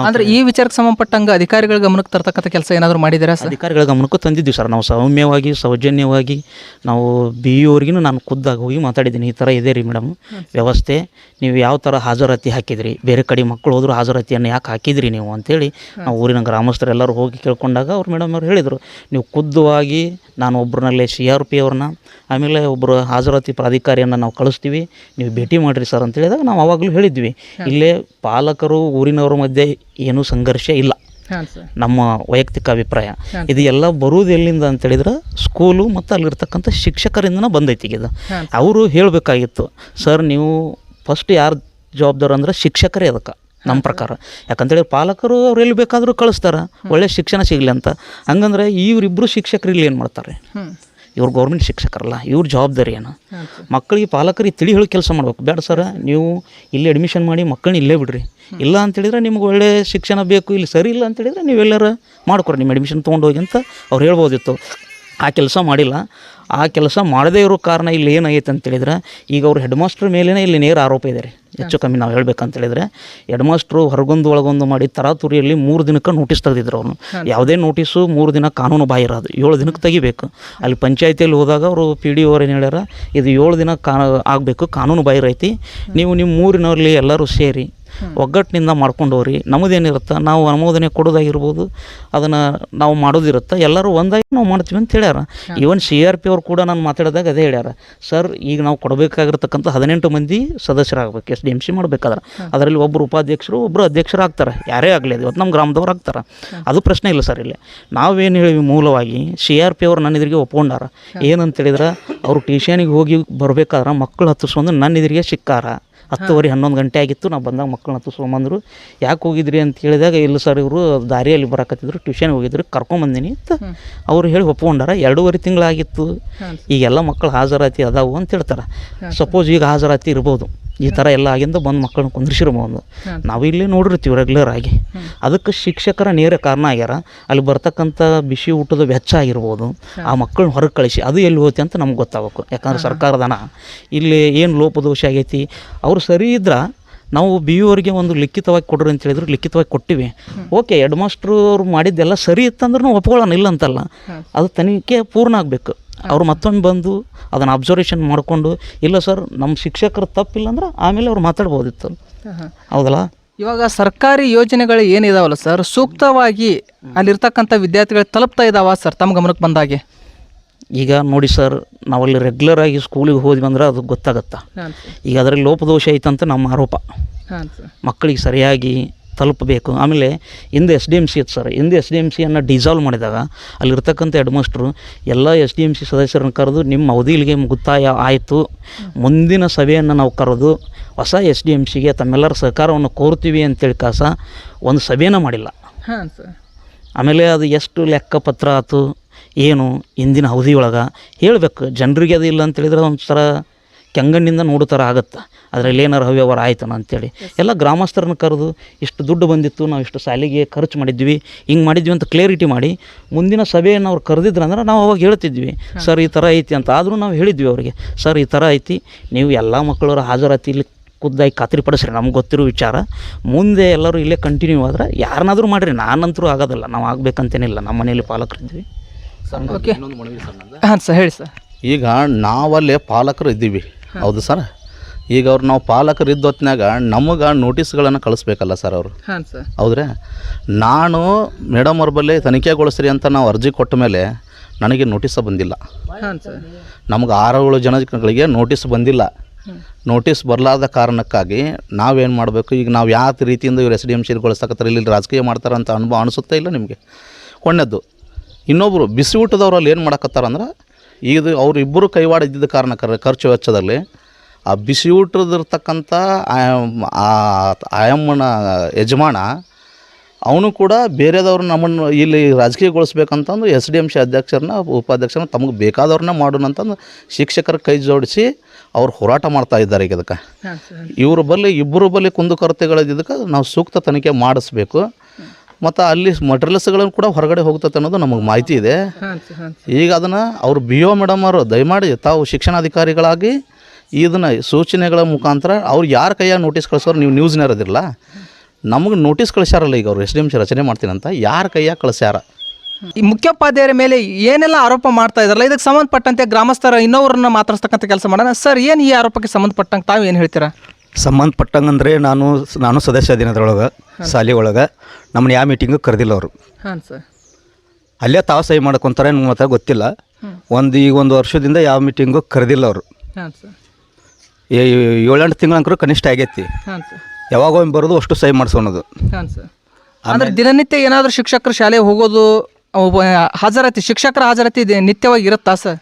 ಅಂದರೆ ಈ ವಿಚಾರಕ್ಕೆ ಸಂಬಂಧಪಟ್ಟಂಗೆ ಅಧಿಕಾರಿಗಳ ಗಮನಕ್ಕೆ ತರ್ತಕ್ಕಂಥ ಕೆಲಸ ಏನಾದರೂ ಮಾಡಿದ್ದೀರಾ ಸರ್? ಅಧಿಕಾರಿಗಳ ಗಮನಕ್ಕೂ ತಂದಿದ್ದೀವಿ ಸರ್, ನಾವು ಸೌಮ್ಯವಾಗಿ ಸೌಜನ್ಯವಾಗಿ ನಾವು BE ಅವ್ರಿಗೂ ನಾನು ಖುದ್ದಾಗಿ ಹೋಗಿ ಮಾತಾಡಿದ್ದೀನಿ. ಈ ಥರ ಇದೆ ರೀ ಮೇಡಮ್ ವ್ಯವಸ್ಥೆ, ನೀವು ಯಾವ ಥರ ಹಾಜರಾತಿ ಹಾಕಿದ್ರಿ, ಬೇರೆ ಕಡೆ ಮಕ್ಕಳು ಹೋದ್ರು ಹಾಜರಾತಿಯನ್ನು ಯಾಕೆ ಹಾಕಿದ್ರಿ ನೀವು ಅಂತೇಳಿ ನಾವು ಊರಿನ ಗ್ರಾಮಸ್ಥರೆಲ್ಲರೂ ಹೋಗಿ ಕೇಳ್ಕೊಂಡಾಗ ಅವ್ರು ಮೇಡಮ್ ಅವ್ರು ಹೇಳಿದರು, ನೀವು ಖುದ್ದಾಗಿ ನಾನು ಒಬ್ಬರನ್ನಲ್ಲೇ CRP ಅವ್ರನ್ನ, ಆಮೇಲೆ ಒಬ್ಬರು ಹಾಜರಾತಿ ಪ್ರಾಧಿಕಾರಿಯನ್ನು ನಾವು ಕಳಿಸ್ತೀವಿ, ನೀವು ಭೇಟಿ ಮಾಡಿರಿ ಸರ್ ಅಂತ ಹೇಳಿದಾಗ ನಾವು ಆವಾಗಲೂ ಹೇಳಿದ್ವಿ, ಇಲ್ಲೇ ಪಾಲಕರು ಊರಿನವ್ರ ಮಧ್ಯೆ ಏನೂ ಸಂಘರ್ಷ ಇಲ್ಲ, ನಮ್ಮ ವೈಯಕ್ತಿಕ ಅಭಿಪ್ರಾಯ. ಇದು ಎಲ್ಲ ಬರುವುದು ಎಲ್ಲಿಂದ ಅಂತೇಳಿದ್ರೆ ಸ್ಕೂಲು ಮತ್ತು ಅಲ್ಲಿರ್ತಕ್ಕಂಥ ಶಿಕ್ಷಕರಿಂದನೇ ಬಂದೈತಿ. ಇದು ಅವರು ಹೇಳಬೇಕಾಗಿತ್ತು, ಸರ್ ನೀವು ಫಸ್ಟ್ ಯಾರು ಜವಾಬ್ದಾರ ಅಂದ್ರೆ ಶಿಕ್ಷಕರೇ ಅದಕ್ಕೆ ನಮ್ಮ ಪ್ರಕಾರ. ಯಾಕಂತೇಳಿ ಪಾಲಕರು ಅವ್ರು ಎಲ್ಲಿ ಬೇಕಾದರೂ ಕಳಿಸ್ತಾರೆ ಒಳ್ಳೆ ಶಿಕ್ಷಣ ಸಿಗಲಿ ಅಂತ. ಹಂಗಂದ್ರೆ ಇವರಿಬ್ಬರು ಶಿಕ್ಷಕರು ಇಲ್ಲಿ ಏನು ಮಾಡ್ತಾರೆ, ಇವ್ರು ಗೌರ್ಮೆಂಟ್ ಶಿಕ್ಷಕರಲ್ಲ, ಇವ್ರ ಜವಾಬ್ದಾರಿ ಏನು? ಮಕ್ಕಳಿಗೆ ಪಾಲಕರಿಗೆ ತಿಳಿ ಹೇಳಿ ಕೆಲಸ ಮಾಡ್ಬೇಕು. ಬೇಡ ಸರ್ ನೀವು ಇಲ್ಲಿ ಅಡ್ಮಿಷನ್ ಮಾಡಿ ಮಕ್ಕಳನ್ನ ಇಲ್ಲೇ ಬಿಡ್ರಿ, ಇಲ್ಲ ಅಂತೇಳಿದ್ರೆ ನಿಮ್ಗೆ ಒಳ್ಳೆ ಶಿಕ್ಷಣ ಬೇಕು, ಇಲ್ಲಿ ಸರಿ ಇಲ್ಲ ಅಂತೇಳಿದ್ರೆ ನೀವೆಲ್ಲರೂ ಮಾಡ್ಕೊರಿ, ನಿಮ್ಮ ಅಡ್ಮಿಷನ್ ತೊಗೊಂಡೋಗಿ ಅಂತ ಅವ್ರು ಹೇಳ್ಬೋದಿತ್ತು. ಆ ಕೆಲಸ ಮಾಡಿಲ್ಲ. ಆ ಕೆಲಸ ಮಾಡದೇ ಇರೋ ಕಾರಣ ಇಲ್ಲಿ ಏನಾಗೈತೆ ಅಂತೇಳಿದ್ರೆ, ಈಗ ಅವ್ರು ಹೆಡ್ ಮಾಸ್ಟ್ರ್ ಮೇಲೇ ಇಲ್ಲಿ ನೇರ ಆರೋಪ ಇದೆ ರೀ, ಹೆಚ್ಚು ಕಮ್ಮಿ ನಾವು ಹೇಳ್ಬೇಕಂತೇಳಿದ್ರೆ. ಹೆಡ್ ಮಾಸ್ಟ್ರು ಹೊರಗೊಂದು ಒಳಗೊಂದು ಮಾಡಿ ತರಾತುರಿಯಲ್ಲಿ 3 ದಿನಕ್ಕೆ ನೋಟಿಸ್ ತೆಗೆದಿದ್ರು ಅವ್ರು. ಯಾವುದೇ ನೋಟಿಸು 3 ದಿನ ಕಾನೂನು ಬಾಹಿರ, ಅದು 7 ದಿನಕ್ಕೆ ತೆಗಿಬೇಕು. ಅಲ್ಲಿ ಪಂಚಾಯತಿಯಲ್ಲಿ ಹೋದಾಗ ಅವರು PDO ಅವ್ರು ಏನು ಹೇಳ್ಯಾರ, ಇದು 7 ದಿನ ಆಗಬೇಕು, ಕಾನೂನು ಬಾಹಿರ ಐತಿ, ನೀವು ನಿಮ್ಮ ಊರಿನವ್ರಲ್ಲಿ ಎಲ್ಲರೂ ಸೇರಿ ಒಗ್ಗಟ್ಟಿನಿಂದ ಮಾಡ್ಕೊಂಡು ಹೋಗ್ರಿ, ನಮ್ಮದೇನಿರುತ್ತೆ ನಾವು ಅನುಮೋದನೆ ಕೊಡೋದಾಗಿರ್ಬೋದು, ಅದನ್ನು ನಾವು ಮಾಡೋದಿರುತ್ತೆ, ಎಲ್ಲರೂ ಒಂದಾಗಿ ನಾವು ಮಾಡ್ತೀವಿ ಅಂತ ಹೇಳ್ಯಾರ. ಈವನ್ CRP ಅವ್ರು ಕೂಡ ನಾನು ಮಾತಾಡಿದಾಗ ಅದೇ ಹೇಳ್ಯಾರ, ಸರ್ ಈಗ ನಾವು ಕೊಡಬೇಕಾಗಿರ್ತಕ್ಕಂಥ 18 ಮಂದಿ ಸದಸ್ಯರಾಗಬೇಕು, SDMC ಮಾಡಬೇಕಾದ್ರೆ ಅದರಲ್ಲಿ ಒಬ್ಬರು ಉಪಾಧ್ಯಕ್ಷರು ಒಬ್ಬರು ಅಧ್ಯಕ್ಷರು ಆಗ್ತಾರೆ, ಯಾರೇ ಆಗಲಿ, ಅದು ಇವತ್ತು ನಮ್ಮ ಗ್ರಾಮದವ್ರು ಆಗ್ತಾರೆ, ಅದು ಪ್ರಶ್ನೆ ಇಲ್ಲ ಸರ್. ಇಲ್ಲಿ ನಾವೇನು ಹೇಳಿವಿ, ಮೂಲವಾಗಿ CRP ಅವ್ರು ನನ್ನ ಎದುರಿಗೆ ಒಪ್ಕೊಂಡಾರ. ಏನಂತೇಳಿದ್ರೆ, ಅವರು ಟ್ಯೂಷನಿಗೆ ಹೋಗಿ ಬರಬೇಕಾದ್ರೆ ಮಕ್ಕಳು ಹತ್ತಿಸ್ಕೊಂಡು ನನ್ನ ಎದುರಿಗೆ ಸಿಕ್ಕಾರ. 10:30 11 ಗಂಟೆ ಆಗಿತ್ತು, ನಾವು ಬಂದಾಗ ಮಕ್ಕಳನ್ನ ಹತ್ತಿಸ್ಕೊಂಬಂದರು. ಯಾಕೆ ಹೋಗಿದ್ರಿ ಅಂತ ಹೇಳಿದಾಗ, ಇಲ್ಲ ಸರ್ ಇವರು ದಾರಿಯಲ್ಲಿ ಬರಕತ್ತಿದ್ರು, ಟ್ಯೂಷನ್ಗೆ ಹೋಗಿದ್ರು, ಕರ್ಕೊಂಬಂದಿನಿ ಅಂತ ಅವ್ರು ಹೇಳಿ ಒಪ್ಕೊಂಡಾರ. 2.5 ತಿಂಗಳಾಗಿತ್ತು, ಈಗೆಲ್ಲ ಮಕ್ಕಳು ಹಾಜರಾತಿ ಅದಾವು ಅಂತ ಹೇಳ್ತಾರೆ. ಸಪೋಸ್ ಈಗ ಹಾಜರಾತಿ ಇರ್ಬೋದು, ಈ ಥರ ಎಲ್ಲ ಆಗಿಂದ ಬಂದು ಮಕ್ಕಳನ್ನ ಕುಂದ್ರಿಸಿರ್ಬೋದು. ನಾವು ಇಲ್ಲೇ ನೋಡಿರ್ತೀವಿ ರೆಗ್ಯುಲರ್ ಆಗಿ. ಅದಕ್ಕೆ ಶಿಕ್ಷಕರ ನೇರ ಕಾರಣ ಆಗ್ಯಾರ. ಅಲ್ಲಿ ಬರ್ತಕ್ಕಂಥ ಬಿಸಿ ಊಟದ ವೆಚ್ಚ ಆಗಿರ್ಬೋದು, ಆ ಮಕ್ಕಳನ್ನ ಹೊರಗೆ ಕಳಿಸಿ ಅದು ಎಲ್ಲಿ ಹೋಗುತ್ತೆ ಅಂತ ನಮ್ಗೆ ಗೊತ್ತಾಗಬೇಕು. ಯಾಕಂದ್ರೆ ಸರ್ಕಾರದ ಹಣ ಇಲ್ಲಿ ಏನು ಲೋಪದೋಷ ಆಗೈತಿ, ಅವರು ಸರಿ ಇದ್ರೆ ನಾವು BE ಅವ್ರಿಗೆ ಒಂದು ಲಿಖಿತವಾಗಿ ಕೊಡ್ರಿ ಅಂತ ಹೇಳಿದ್ರು, ಲಿಖಿತವಾಗಿ ಕೊಟ್ಟಿವಿ. ಓಕೆ, ಹೆಡ್ ಮಾಸ್ಟ್ರು ಅವ್ರು ಮಾಡಿದ್ದೆಲ್ಲ ಸರಿ ಇತ್ತಂದ್ರೂ ಒಪ್ಕೊಳ್ಳೋಣ, ಇಲ್ಲ ಅಂತಲ್ಲ, ಅದು ತನಿಖೆ ಪೂರ್ಣ ಆಗಬೇಕು. ಅವ್ರು ಮತ್ತೊಮ್ಮೆ ಬಂದು ಅದನ್ನು ಅಬ್ಸರ್ವೇಷನ್ ಮಾಡಿಕೊಂಡು, ಇಲ್ಲ ಸರ್ ನಮ್ಮ ಶಿಕ್ಷಕರು ತಪ್ಪಿಲ್ಲ ಅಂದ್ರೆ ಆಮೇಲೆ ಅವ್ರು ಮಾತಾಡ್ಬೋದಿತ್ತು, ಹೌದಲ್ಲ. ಇವಾಗ ಸರ್ಕಾರಿ ಯೋಜನೆಗಳು ಏನಿದಾವಲ್ಲ ಸರ್, ಸೂಕ್ತವಾಗಿ ಅಲ್ಲಿರ್ತಕ್ಕಂಥ ವಿದ್ಯಾರ್ಥಿಗಳು ತಲುಪ್ತಾ ಇದ್ದಾವ ಸರ್ ತಮ್ಮ ಗಮನಕ್ಕೆ ಬಂದಾಗೆ? ಈಗ ನೋಡಿ ಸರ್, ನಾವಲ್ಲಿ ರೆಗ್ಯುಲರಾಗಿ ಸ್ಕೂಲಿಗೆ ಹೋದ್ವಿ ಅಂದ್ರೆ ಅದು ಗೊತ್ತಾಗತ್ತಾ. ಈಗ ಅದರಲ್ಲಿ ಲೋಪದೋಷ ಐತಂತ ನಮ್ಮ ಆರೋಪ. ಮಕ್ಕಳಿಗೆ ಸರಿಯಾಗಿ ತಲುಪಬೇಕು. ಆಮೇಲೆ ಹಿಂದೆ SDMC ಇತ್ತು ಸರ್, ಹಿಂದೆ SDMCಯನ್ನು ಡಿಸಾಲ್ವ್ ಮಾಡಿದಾಗ ಅಲ್ಲಿರ್ತಕ್ಕಂಥ ಹೆಡ್ ಮಾಸ್ಟ್ರು ಎಲ್ಲ SDMC ಸದಸ್ಯರನ್ನು ಕರೆದು, ನಿಮ್ಮ ಅವಧಿಗೆ ಮುಕ್ತಾಯ ಆಯಿತು, ಮುಂದಿನ ಸಭೆಯನ್ನು ನಾವು ಕರೆದು ಹೊಸ SDMCಗೆ ತಮ್ಮೆಲ್ಲರ ಸಹಕಾರವನ್ನು ಕೋರ್ತೀವಿ ಅಂತೇಳಿ ಒಂದು ಸಭೆನ ಮಾಡಿಲ್ಲ. ಆಮೇಲೆ ಅದು ಎಷ್ಟು ಲೆಕ್ಕಪತ್ರ ಆಯ್ತು, ಏನು ಇಂದಿನ ಅವಧಿಯೊಳಗೆ ಹೇಳ್ಬೇಕು ಜನರಿಗೆ. ಅದು ಇಲ್ಲ ಅಂತೇಳಿದ್ರೆ ಒಂಥರ ಕೆಂಗಣ್ಣಿಂದ ನೋಡೋ ಥರ ಆಗುತ್ತೆ. ಅದರಲ್ಲಿ ಏನಾರು ಅವ್ಯವಹಾರ ಆಯ್ತಾನ ಅಂತೇಳಿ ಎಲ್ಲ ಗ್ರಾಮಸ್ಥರನ್ನ ಕರೆದು ಇಷ್ಟು ದುಡ್ಡು ಬಂದಿತ್ತು, ನಾವು ಇಷ್ಟು ಸಾಲಿಗೆ ಖರ್ಚು ಮಾಡಿದ್ವಿ, ಹಿಂಗೆ ಮಾಡಿದ್ವಿ ಅಂತ ಕ್ಲಿಯರಿಟಿ ಮಾಡಿ ಮುಂದಿನ ಸಭೆಯನ್ನು ಅವ್ರು ಕರೆದಿದ್ರಂದ್ರೆ ನಾವು ಅವಾಗ ಹೇಳ್ತಿದ್ವಿ, ಸರ್ ಈ ಥರ ಐತಿ ಅಂತ. ಆದರೂ ನಾವು ಹೇಳಿದ್ವಿ ಅವರಿಗೆ, ಸರ್ ಈ ಥರ ಐತಿ, ನೀವು ಎಲ್ಲ ಮಕ್ಕಳವ್ರ ಹಾಜರಾತಿಲಿ ಖುದ್ದಾಗಿ ಖಾತ್ರಿಪಡಿಸ್ರಿ, ನಮ್ಗೆ ಗೊತ್ತಿರೋ ವಿಚಾರ. ಮುಂದೆ ಎಲ್ಲರೂ ಇಲ್ಲೇ ಕಂಟಿನ್ಯೂ ಆದ್ರೆ ಯಾರನ್ನಾದರೂ ಮಾಡಿರಿ, ನಾನಂತರೂ ಆಗೋದಿಲ್ಲ, ನಾವು ಆಗಬೇಕಂತೇನಿಲ್ಲ, ನಮ್ಮ ಮನೇಲಿ ಪಾಲಕರಿದ್ವಿ. ಓಕೆ ಹಾಂ ಸರ್, ಹೇಳಿ ಸರ್. ಈಗ ನಾವಲ್ಲೇ ಪಾಲಕರು ಇದ್ದೀವಿ, ಹೌದು ಸರ್. ಈಗ ಅವ್ರು ನಾವು ಪಾಲಕರು ಇದ್ದ ಹೊತ್ನಾಗ ನಮಗೆ ನೋಟಿಸ್ಗಳನ್ನು ಕಳಿಸ್ಬೇಕಲ್ಲ ಸರ್ ಅವರು, ಹಾಂ ಸರ್. ಹೌದ್ರಾ. ನಾನು ಮೇಡಮ್ ಅವ್ರ ಬಳಿ ತನಿಖೆಗೊಳಿಸ್ರಿ ಅಂತ ನಾವು ಅರ್ಜಿ ಕೊಟ್ಟ ಮೇಲೆ ನನಗೆ ನೋಟಿಸ ಬಂದಿಲ್ಲ. ಹಾಂ ಸರ್. ನಮ್ಗೆ 6-7 ಜನಗಳಿಗೆ ನೋಟಿಸ್ ಬಂದಿಲ್ಲ. ನೋಟಿಸ್ ಬರಲಾದ ಕಾರಣಕ್ಕಾಗಿ ನಾವೇನು ಮಾಡಬೇಕು, ಈಗ ನಾವು ಯಾವ ರೀತಿಯಿಂದ ಇವ್ರು SDMC ಇಲ್ಲಿ ರಾಜಕೀಯ ಮಾಡ್ತಾರೆ ಅಂತ ಅನುಭವ ಅನಿಸುತ್ತಾ ಇಲ್ಲ ನಿಮಗೆ. ಕೊನೆಯದು ಇನ್ನೊಬ್ಬರು ಬಿಸಿ ಊಟದವ್ರಲ್ಲಿ ಏನು ಮಾಡಕತ್ತಾರಂದ್ರೆ, ಇದು ಅವರಿಬ್ಬರು ಕೈವಾಡ ಇದ್ದಿದ್ದ ಕಾರಣಕ್ಕೆ ಖರ್ಚು ವೆಚ್ಚದಲ್ಲಿ ಆ ಬಿಸಿ ಊಟದಿರ್ತಕ್ಕಂಥ ಆಯಮ್ಮನ ಯಜಮಾನ ಅವನು ಕೂಡ ಬೇರೆದವ್ರು ನಮ್ಮನ್ನು ಇಲ್ಲಿ ರಾಜಕೀಯಗೊಳಿಸ್ಬೇಕಂತಂದು SDMC ಅಧ್ಯಕ್ಷರನ್ನ ಉಪಾಧ್ಯಕ್ಷರನ್ನ ತಮಗೆ ಬೇಕಾದವ್ರನ್ನ ಮಾಡೋಣ ಅಂತಂದು ಶಿಕ್ಷಕರ ಕೈ ಜೋಡಿಸಿ ಅವ್ರು ಹೋರಾಟ ಮಾಡ್ತಾ ಇದ್ದಾರೆ. ಈಗ ಇದಕ್ಕೆ ಇವ್ರ ಬಳಿ ಇಬ್ಬರು ಬಳಿ ಕುಂದುಕೊರತೆಗಳಿದ್ದಕ್ಕೆ ನಾವು ಸೂಕ್ತ ತನಿಖೆ ಮಾಡಿಸ್ಬೇಕು. ಮತ್ತು ಅಲ್ಲಿ ಮಟೀರಿಯಲ್ಸ್ಗಳನ್ನು ಕೂಡ ಹೊರಗಡೆ ಹೋಗ್ತದೆ ಅನ್ನೋದು ನಮಗೆ ಮಾಹಿತಿ ಇದೆ. ಈಗ ಅದನ್ನು ಅವರು BO ಮೇಡಮ್ ಅವರು ದಯಮಾಡಿ ತಾವು ಶಿಕ್ಷಣಾಧಿಕಾರಿಗಳಾಗಿ ಇದನ್ನು ಸೂಚನೆಗಳ ಮುಖಾಂತರ ಅವ್ರು ಯಾರ ಕೈಯಾಗ ನೋಟಿಸ್ ಕಳಿಸೋರು, ನೀವು ನ್ಯೂಸ್ನಾರ ಇದಿರಲ್ಲ, ನಮಗೆ ನೋಟಿಸ್ ಕಳಿಸ್ಯಾರಲ್ಲ ಈಗ ಅವರು SDMC ರಚನೆ ಮಾಡ್ತೀನಿ ಅಂತ, ಯಾರ ಕೈಯಾಗ ಕಳಿಸ್ಯಾರ? ಈ ಮುಖ್ಯೋಪಾಧ್ಯಾಯರ ಮೇಲೆ ಏನೆಲ್ಲ ಆರೋಪ ಮಾಡ್ತಾ ಇದ್ದಾರಲ್ಲ, ಇದಕ್ಕೆ ಸಂಬಂಧಪಟ್ಟಂತೆ ಗ್ರಾಮಸ್ಥರ ಇನ್ನೊಬ್ಬರನ್ನ ಮಾತಾಡ್ಸ್ತಕ್ಕಂಥ ಕೆಲಸ ಮಾಡೋಣ. ಸರ್, ಏನು ಈ ಆರೋಪಕ್ಕೆ ಸಂಬಂಧಪಟ್ಟಂಗೆ ತಾವು ಏನು ಹೇಳ್ತೀರಾ? ಸಂಬಂಧಪಟ್ಟಂಗಂದ್ರೆ ನಾನು ಸದಸ್ಯ ಅದಿನದ್ರೊಳಗೆ ಶಾಲೆ ಒಳಗೆ ನಮ್ಮನ್ನ ಯಾವ ಮೀಟಿಂಗು ಕರೆದಿಲ್ಲ ಅವರು. ಹಾಂ ಸರ್. ಅಲ್ಲೇ ತಾವು ಸಹಿ ಮಾಡ್ಕೊತಾರೆ ನನಗೆ ಮಾತ್ರ ಗೊತ್ತಿಲ್ಲ. ಈಗ ಒಂದು ವರ್ಷದಿಂದ ಯಾವ ಮೀಟಿಂಗು ಕರೆದಿಲ್ಲ ಅವರು. ಹಾಂ ಸರ್. 7-8 ತಿಂಗಳಂಕರು ಕನಿಷ್ಠ ಆಗೈತಿ. ಹಾಂ ಸರ್. ಯಾವಾಗ ಒಮ್ಮೆ ಬರೋದು ಅಷ್ಟು ಸಹಿ ಮಾಡಿಸೋಣದು. ಹಾಂ ಸರ್. ಅಂದರೆ ದಿನನಿತ್ಯ ಏನಾದರೂ ಶಿಕ್ಷಕರು ಶಾಲೆಗೆ ಹೋಗೋದು, ಹಾಜರಾತಿ, ಶಿಕ್ಷಕರ ಹಾಜರಾತಿ ನಿತ್ಯವಾಗಿ ಇರುತ್ತಾ ಸರ್?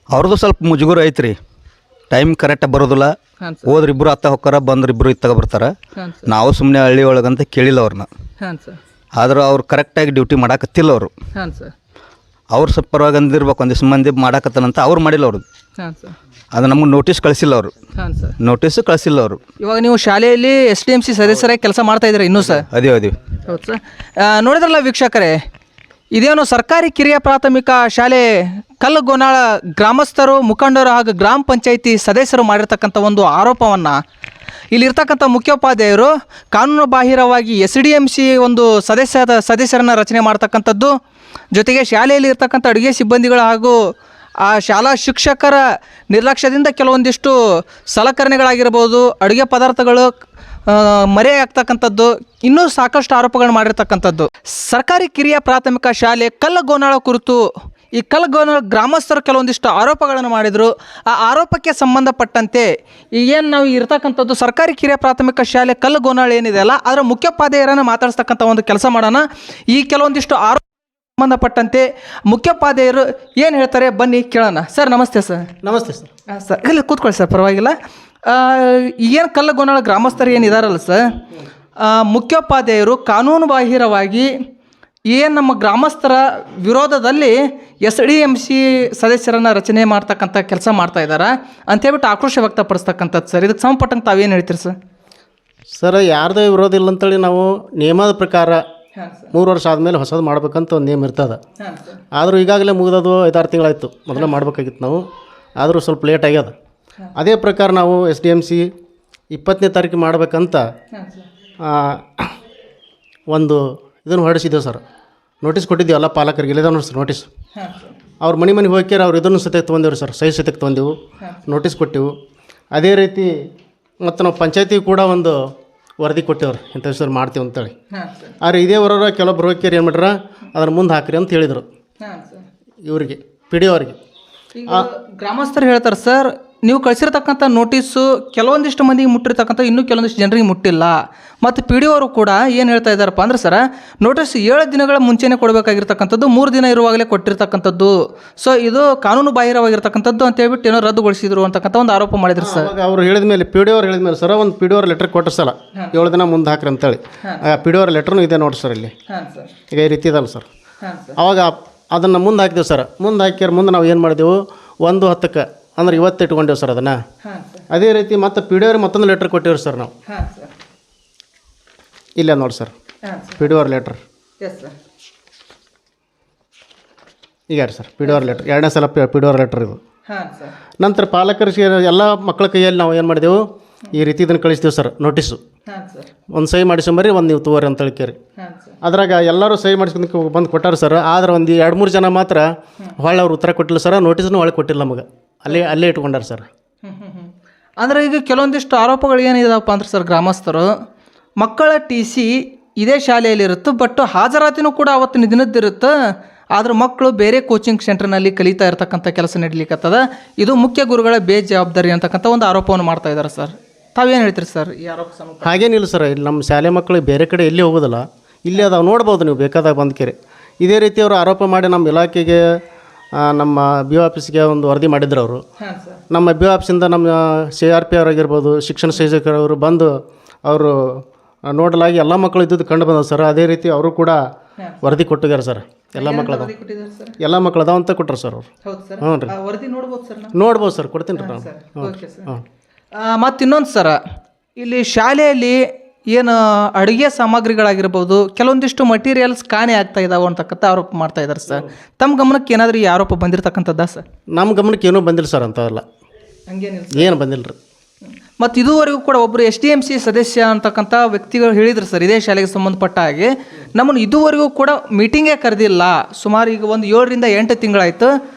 ಅವ್ರದ್ದು ಸ್ವಲ್ಪ ಮುಜುಗರ ಐತ್ರಿ, ಟೈಮ್ ಕರೆಕ್ಟಾಗಿ ಬರೋದಿಲ್ಲ. ಹಾಂ ಸರ್. ಹೋದ್ರೆ ಇಬ್ಬರು ಅತ್ತ ಹೋಗ್ತಾರ, ಬಂದ್ರೆ ಇಬ್ಬರು ಇತ್ತಾಗ ಬರ್ತಾರೆ. ಹಾಂ ಸರ್. ನಾವು ಸುಮ್ಮನೆ ಹಳ್ಳಿ ಒಳಗಂತ ಕೇಳಿಲ್ಲ ಅವ್ರನ್ನ. ಹಾಂ ಸರ್. ಆದ್ರೆ ಅವ್ರು ಕರೆಕ್ಟಾಗಿ ಡ್ಯೂಟಿ ಮಾಡಾಕತ್ತಿಲ್ಲ ಅವರು. ಹಾಂ ಸರ್. ಅವ್ರು ಸ್ವಲ್ಪ ಪರವಾಗಿ ಅಂದಿರ್ಬೇಕು, ಒಂದಿಷ್ಟು ಮಂದಿ ಮಾಡಾಕತ್ತಾನಂತ ಅವ್ರು ಮಾಡಿಲ್ಲ ಅವರು. ಹಾಂ ಸರ್. ಅದು ನಮ್ಗೆ ನೋಟಿಸ್ ಕಳಿಸಿಲ್ಲ ಅವರು. ಹಾಂ ಸರ್. ನೋಟಿಸು ಕಳಿಸಿಲ್ಲ ಅವರು. ಇವಾಗ ನೀವು ಶಾಲೆಯಲ್ಲಿ SDMC ಸದಸ್ಯರಾಗಿ ಕೆಲಸ ಮಾಡ್ತಾ ಇದ್ದೀರಾ ಇನ್ನೂ ಸರ್? ಅದೇ ಹೌದು ಸರ್. ನೋಡಿದ್ರಲ್ಲ ವೀಕ್ಷಕರೇ, ಇದೇನು ಸರ್ಕಾರಿ ಕಿರಿಯ ಪ್ರಾಥಮಿಕ ಶಾಲೆ ಕಲ್ಲಗೋನಾಳ ಗ್ರಾಮಸ್ಥರು, ಮುಖಂಡರು ಹಾಗೂ ಗ್ರಾಮ ಪಂಚಾಯಿತಿ ಸದಸ್ಯರು ಮಾಡಿರ್ತಕ್ಕಂಥ ಒಂದು ಆರೋಪವನ್ನು ಇಲ್ಲಿರ್ತಕ್ಕಂಥ ಮುಖ್ಯೋಪಾಧ್ಯಾಯರು ಕಾನೂನು ಬಾಹಿರವಾಗಿ SDMC ಒಂದು ಸದಸ್ಯರನ್ನು ರಚನೆ ಮಾಡ್ತಕ್ಕಂಥದ್ದು, ಜೊತೆಗೆ ಶಾಲೆಯಲ್ಲಿ ಇರ್ತಕ್ಕಂಥ ಅಡುಗೆ ಸಿಬ್ಬಂದಿಗಳು ಹಾಗೂ ಆ ಶಾಲಾ ಶಿಕ್ಷಕರ ನಿರ್ಲಕ್ಷ್ಯದಿಂದ ಕೆಲವೊಂದಿಷ್ಟು ಸಲಕರಣೆಗಳಾಗಿರ್ಬೋದು, ಅಡುಗೆ ಪದಾರ್ಥಗಳು ಮರೆಯಾಗ್ತಕ್ಕಂಥದ್ದು, ಇನ್ನೂ ಸಾಕಷ್ಟು ಆರೋಪಗಳನ್ನು ಮಾಡಿರ್ತಕ್ಕಂಥದ್ದು. ಸರ್ಕಾರಿ ಕಿರಿಯ ಪ್ರಾಥಮಿಕ ಶಾಲೆ ಕಲ್ಲಗೋನಾಳ ಕುರಿತು ಈ ಕಲ್ಲಗೋನಾಳ ಗ್ರಾಮಸ್ಥರು ಕೆಲವೊಂದಿಷ್ಟು ಆರೋಪಗಳನ್ನು ಮಾಡಿದರು. ಆ ಆರೋಪಕ್ಕೆ ಸಂಬಂಧಪಟ್ಟಂತೆ ಈಗೇನು ನಾವು ಇರ್ತಕ್ಕಂಥದ್ದು ಸರ್ಕಾರಿ ಕಿರಿಯ ಪ್ರಾಥಮಿಕ ಶಾಲೆ ಕಲ್ಲಗೋನಾಳ ಏನಿದೆ ಅಲ್ಲ, ಅದರ ಮುಖ್ಯೋಪಾಧ್ಯಾಯರನ್ನು ಮಾತಾಡಿಸ್ತಕ್ಕಂಥ ಒಂದು ಕೆಲಸ ಮಾಡೋಣ. ಈ ಕೆಲವೊಂದಿಷ್ಟು ಆರೋಪ ಸಂಬಂಧಪಟ್ಟಂತೆ ಮುಖ್ಯೋಪಾಧ್ಯಾಯರು ಏನು ಹೇಳ್ತಾರೆ ಬನ್ನಿ ಕೇಳೋಣ. ಸರ್ ನಮಸ್ತೆ ಸರ್. ನಮಸ್ತೆ ಸರ್. ಸರ್ ಇಲ್ಲಿ ಕೂತ್ಕೊಳ್ಳಿ ಸರ್, ಪರವಾಗಿಲ್ಲ. ಏನು ಕಲ್ಲಗೋನಾಳ ಗ್ರಾಮಸ್ಥರು ಏನಿದಾರಲ್ಲ ಸರ್, ಮುಖ್ಯೋಪಾಧ್ಯಾಯರು ಕಾನೂನು ಬಾಹಿರವಾಗಿ ಏನು ನಮ್ಮ ಗ್ರಾಮಸ್ಥರ ವಿರೋಧದಲ್ಲಿ SDMC ಸದಸ್ಯರನ್ನು ರಚನೆ ಮಾಡ್ತಕ್ಕಂಥ ಕೆಲಸ ಮಾಡ್ತಾ ಇದ್ದಾರೆ ಅಂತೇಳ್ಬಿಟ್ಟು ಆಕ್ರೋಶ ವ್ಯಕ್ತಪಡಿಸ್ತಕ್ಕಂಥದ್ದು ಸರ್. ಇದಕ್ಕೆ ಸಂಬಂಧಪಟ್ಟಂಗೆ ತಾವೇನು ಹೇಳ್ತೀರಿ ಸರ್? ಸರ್, ಯಾರ್ದೇ ವಿರೋಧ ಇಲ್ಲ ಅಂತೇಳಿ ನಾವು ನಿಯಮದ ಪ್ರಕಾರ 3 ವರ್ಷ ಆದಮೇಲೆ ಹೊಸದು ಮಾಡ್ಬೇಕಂತ ಒಂದು ನಿಯಮ ಇರ್ತದೆ. ಆದರೂ ಈಗಾಗಲೇ ಮುಗಿದದು 5-6 ತಿಂಗಳಾಯಿತು. ಮೊದಲೇ ಮಾಡ್ಬೇಕಾಗಿತ್ತು ನಾವು, ಆದರೂ ಸ್ವಲ್ಪ ಲೇಟ್ ಆಗ್ಯದ. ಅದೇ ಪ್ರಕಾರ ನಾವು SDMC 20ನೇ ತಾರೀಕು ಮಾಡ್ಬೇಕಂತ ಒಂದು ಇದನ್ನು ಹೊರಡಿಸಿದ್ದೇವೆ ಸರ್. ನೋಟಿಸ್ ಕೊಟ್ಟಿದ್ದೀವಿ ಎಲ್ಲ ಪಾಲಕರಿಗೆ. ಇಲ್ಲಿದೆ ನೋಡಿ ಸರ್ ನೋಟಿಸ್. ಅವ್ರ ಮನೆಗೆ ಹೋಗ್ಯಾರ, ಅವ್ರು ಇದನ್ನು ಸತ್ಯಕ್ಕೆ ತೊಗೊಂಡೇವ್ರಿ ಸರ್, ಸಹಿ ಸತ್ಯಕ್ಕೆ ತೊಗೊಂಡೆವು, ನೋಟಿಸ್ ಕೊಟ್ಟೆವು. ಅದೇ ರೀತಿ ಮತ್ತು ನಾವು ಪಂಚಾಯತಿಗೆ ಕೂಡ ಒಂದು ವರದಿ ಕೊಟ್ಟೇವ್ರಿ, ಇಂಥ ವಿಷಯ ಮಾಡ್ತೀವಿ ಅಂತೇಳಿ. ಆದರೆ ಇದೇ ವರ ಕೆಲವೊಬ್ರು ಹೋಗ್ಯಾರ ಏನು ಮಾಡ್ಯಾರ, ಅದನ್ನು ಮುಂದೆ ಹಾಕ್ರಿ ಅಂತ ಹೇಳಿದರು ಇವರಿಗೆ, PDO ಅವರಿಗೆ. ಗ್ರಾಮಸ್ಥರು ಹೇಳ್ತಾರೆ ಸರ್, ನೀವು ಕಳಿಸಿರ್ತಕ್ಕಂಥ ನೋಟಿಸು ಕೆಲವೊಂದಿಷ್ಟು ಮಂದಿಗೆ ಮುಟ್ಟಿರ್ತಕ್ಕಂಥ, ಇನ್ನೂ ಕೆಲವೊಂದಿಷ್ಟು ಜನರಿಗೆ ಮುಟ್ಟಿಲ್ಲ. ಮತ್ತು PDO ಅವರು ಕೂಡ ಏನು ಹೇಳ್ತಾ ಇದ್ದಾರಪ್ಪ ಅಂದ್ರೆ ಸರ, ನೋಟಿಸ್ 7 ದಿನಗಳ ಮುಂಚೆನೇ ಕೊಡಬೇಕಾಗಿರ್ತಕ್ಕಂಥದ್ದು 3 ದಿನ ಇರುವಾಗಲೇ ಕೊಟ್ಟಿರ್ತಕ್ಕಂಥದ್ದು. ಸೊ ಇದು ಕಾನೂನು ಬಾಹಿರವಾಗಿರ್ತಕ್ಕಂಥದ್ದು ಅಂತ ಹೇಳ್ಬಿಟ್ಟು ಏನೋ ರದ್ದುಗೊಳಿಸಿದ್ರು ಅಂತಕ್ಕಂಥ ಒಂದು ಆರೋಪ ಮಾಡಿದ್ರು ಸರ್. ಅವರು ಹೇಳಿದ ಮೇಲೆ PDO ಅವ್ರು ಹೇಳಿದ ಮೇಲೆ ಸರ್, ಒಂದು PDO ಅವ್ರ ಲೆಟರ್ ಕೊಟ್ಟರು ಸಲ 7 ದಿನ ಮುಂದೆ ಹಾಕ್ರಿ ಅಂತೇಳಿ. PDO ಅವ್ರ ಲೆಟ್ರೂ ಇದೆ ನೋಡಿ ಸರ್ ಇಲ್ಲಿ. ಈಗ ಈ ರೀತಿ ಇದಲ್ಲ ಸರ್. ಅವಾಗ ಅದನ್ನು ಮುಂದೆ ಹಾಕಿದೆವು ಸರ್. ಮುಂದೆ ಹಾಕ್ಯಾರ ಮುಂದೆ ನಾವು ಏನು ಮಾಡಿದೆವು 1/10 ಅಂದ್ರೆ ಇವತ್ತು ಇಟ್ಕೊಂಡೇವು ಸರ್ ಅದನ್ನು. ಅದೇ ರೀತಿ ಮತ್ತು ಪಿ ಡಿ ಅವ್ರಿಗೆ ಮತ್ತೊಂದು ಲೆಟ್ರ್ ಕೊಟ್ಟಿವ್ರಿ ಸರ್ ನಾವು. ಇಲ್ಲ ನೋಡಿ ಸರ್ ಪಿ ಡಿ ಅವ್ರ ಲೆಟ್ರ್ ಈಗ ರೀ ಸರ್. ಪಿ ಡಿ ಅವ್ರ ಲೆಟ್ರ್ 2ನೇ ಸಲ ಪಿ ಡಿ ಅವ್ರ ಲೆಟ್ರ್ ಇದು. ನಂತರ ಪಾಲಕರಿಗೆ ಎಲ್ಲ ಮಕ್ಕಳ ಕೈಯಲ್ಲಿ ನಾವು ಏನು ಮಾಡಿದೆವು ಈ ರೀತಿ ಇದನ್ನು ಕಳಿಸ್ತೀವಿ ಸರ್ ನೋಟಿಸು. ಒಂದು ಸಹಿ ಮಾಡಿಸ್ಕೊಂಬರಿ ಒಂದು ನೀವು ತಗೋರಿ ಅಂತ ಹೇಳ್ಕೇರಿ. ಅದ್ರಾಗ ಎಲ್ಲರೂ ಸಹಿ ಮಾಡಿಸ್ಕೊಂಡು ಬಂದು ಕೊಟ್ಟಾರ ಸರ್. ಆದ್ರೆ ಒಂದು 2-3 ಜನ ಮಾತ್ರ ಹೊಳ್ಳಿ ಅವ್ರು ಉತ್ತರ ಕೊಟ್ಟಿಲ್ಲ ಸರ್. ನೋಟಿಸ್ನು ಹೊಳ್ಳಿ ಕೊಟ್ಟಿಲ್ಲ ನಮಗೆ. ಅಲ್ಲೇ ಇಟ್ಕೊಂಡಾರ ಸರ್. ಅಂದರೆ ಈಗ ಕೆಲವೊಂದಿಷ್ಟು ಆರೋಪಗಳು ಏನಿದಾವಪ್ಪ ಅಂದ್ರೆ ಸರ್, ಗ್ರಾಮಸ್ಥರು ಮಕ್ಕಳ TC ಇದೇ ಶಾಲೆಯಲ್ಲಿರುತ್ತೆ, ಬಟ್ ಹಾಜರಾತಿನೂ ಕೂಡ ಅವತ್ತಿನ ದಿನದ್ದಿರುತ್ತೆ. ಆದ್ರೆ ಮಕ್ಕಳು ಬೇರೆ ಕೋಚಿಂಗ್ ಸೆಂಟರ್ನಲ್ಲಿ ಕಲಿತಾ ಇರ್ತಕ್ಕಂಥ ಕೆಲಸ ನಡೀಲಿಕ್ಕತ್ತದ. ಇದು ಮುಖ್ಯ ಗುರುಗಳ ಬೇಜವಾಬ್ದಾರಿ ಅಂತಕ್ಕಂಥ ಒಂದು ಆರೋಪವನ್ನು ಮಾಡ್ತಾ ಇದ್ದಾರೆ ಸರ್. ತಾವೇನು ಹೇಳ್ತೀರಿ ಸರ್ ಈ ಆರೋಪ? ಹಾಗೇನಿಲ್ಲ ಸರ್. ಇಲ್ಲಿ ನಮ್ಮ ಶಾಲೆ ಮಕ್ಕಳು ಬೇರೆ ಕಡೆ ಎಲ್ಲಿ ಹೋಗೋದಿಲ್ಲ, ಇಲ್ಲಿ ಅದಾವೆ ನೋಡ್ಬೋದು ನೀವು ಬೇಕಾದಾಗ ಬಂದ್ಕೇರಿ. ಇದೇ ರೀತಿ ಅವರು ಆರೋಪ ಮಾಡಿ ನಮ್ಮ ಇಲಾಖೆಗೆ ನಮ್ಮ BO ಆಫೀಸ್ಗೆ ಒಂದು ವರದಿ ಮಾಡಿದ್ರು ಅವರು. ನಮ್ಮ BO ಆಫೀಸಿಂದ ನಮ್ಮ CRP ಅವರಾಗಿರ್ಬೋದು, ಶಿಕ್ಷಣ ಸಂಯೋಜಕರವರು ಬಂದು ಅವರು ನೋಡಲಾಗಿ ಎಲ್ಲ ಮಕ್ಕಳು ಇದ್ದದ್ದು ಕಂಡು ಬಂದವು ಸರ್. ಅದೇ ರೀತಿ ಅವರು ಕೂಡ ವರದಿ ಕೊಟ್ಟಿದ್ದಾರೆ ಸರ್. ಎಲ್ಲ ಮಕ್ಕಳು ಅದಾವ ಅಂತ ಕೊಟ್ಟರು ಸರ್ ಅವರು. ಹ್ಞೂ ರೀ ನೋಡ್ಬೋದು ಸರ್. ಕೊಡ್ತೀನಿ ರೀ ನಾನು. ಮತ್ತು ಇನ್ನೊಂದು ಸರ, ಇಲ್ಲಿ ಶಾಲೆಯಲ್ಲಿ ಏನು ಅಡುಗೆ ಸಾಮಗ್ರಿಗಳಾಗಿರ್ಬೋದು ಕೆಲವೊಂದಿಷ್ಟು ಮಟೀರಿಯಲ್ಸ್ ಕಾಣೆ ಆಗ್ತಾ ಇದಾವೆ ಅಂತಕ್ಕಂಥ ಆರೋಪ ಮಾಡ್ತಾ ಇದ್ದಾರೆ ಸರ್. ತಮ್ಮ ಗಮನಕ್ಕೆ ಏನಾದರೂ ಈ ಆರೋಪ ಬಂದಿರತಕ್ಕಂಥದ್ದಾ ಸರ್? ನಮ್ಮ ಗಮನಕ್ಕೆ ಏನೂ ಬಂದಿಲ್ಲ ಸರ್ ಅಂಥವೆಲ್ಲ. ಏನು ಬಂದಿಲ್ಲ ರೀ. ಮತ್ತು ಇದುವರೆಗೂ ಕೂಡ ಒಬ್ಬರು SDMC ಸದಸ್ಯ ಅಂತಕ್ಕಂಥ ವ್ಯಕ್ತಿಗಳು ಹೇಳಿದ್ರು ಸರ್, ಇದೇ ಶಾಲೆಗೆ ಸಂಬಂಧಪಟ್ಟ ಹಾಗೆ ನಮ್ಮನ್ನು ಇದುವರೆಗೂ ಕೂಡ ಮೀಟಿಂಗೇ ಕರೆದಿಲ್ಲ. ಸುಮಾರು ಈಗ ಒಂದು 7-8 ತಿಂಗಳಾಯಿತು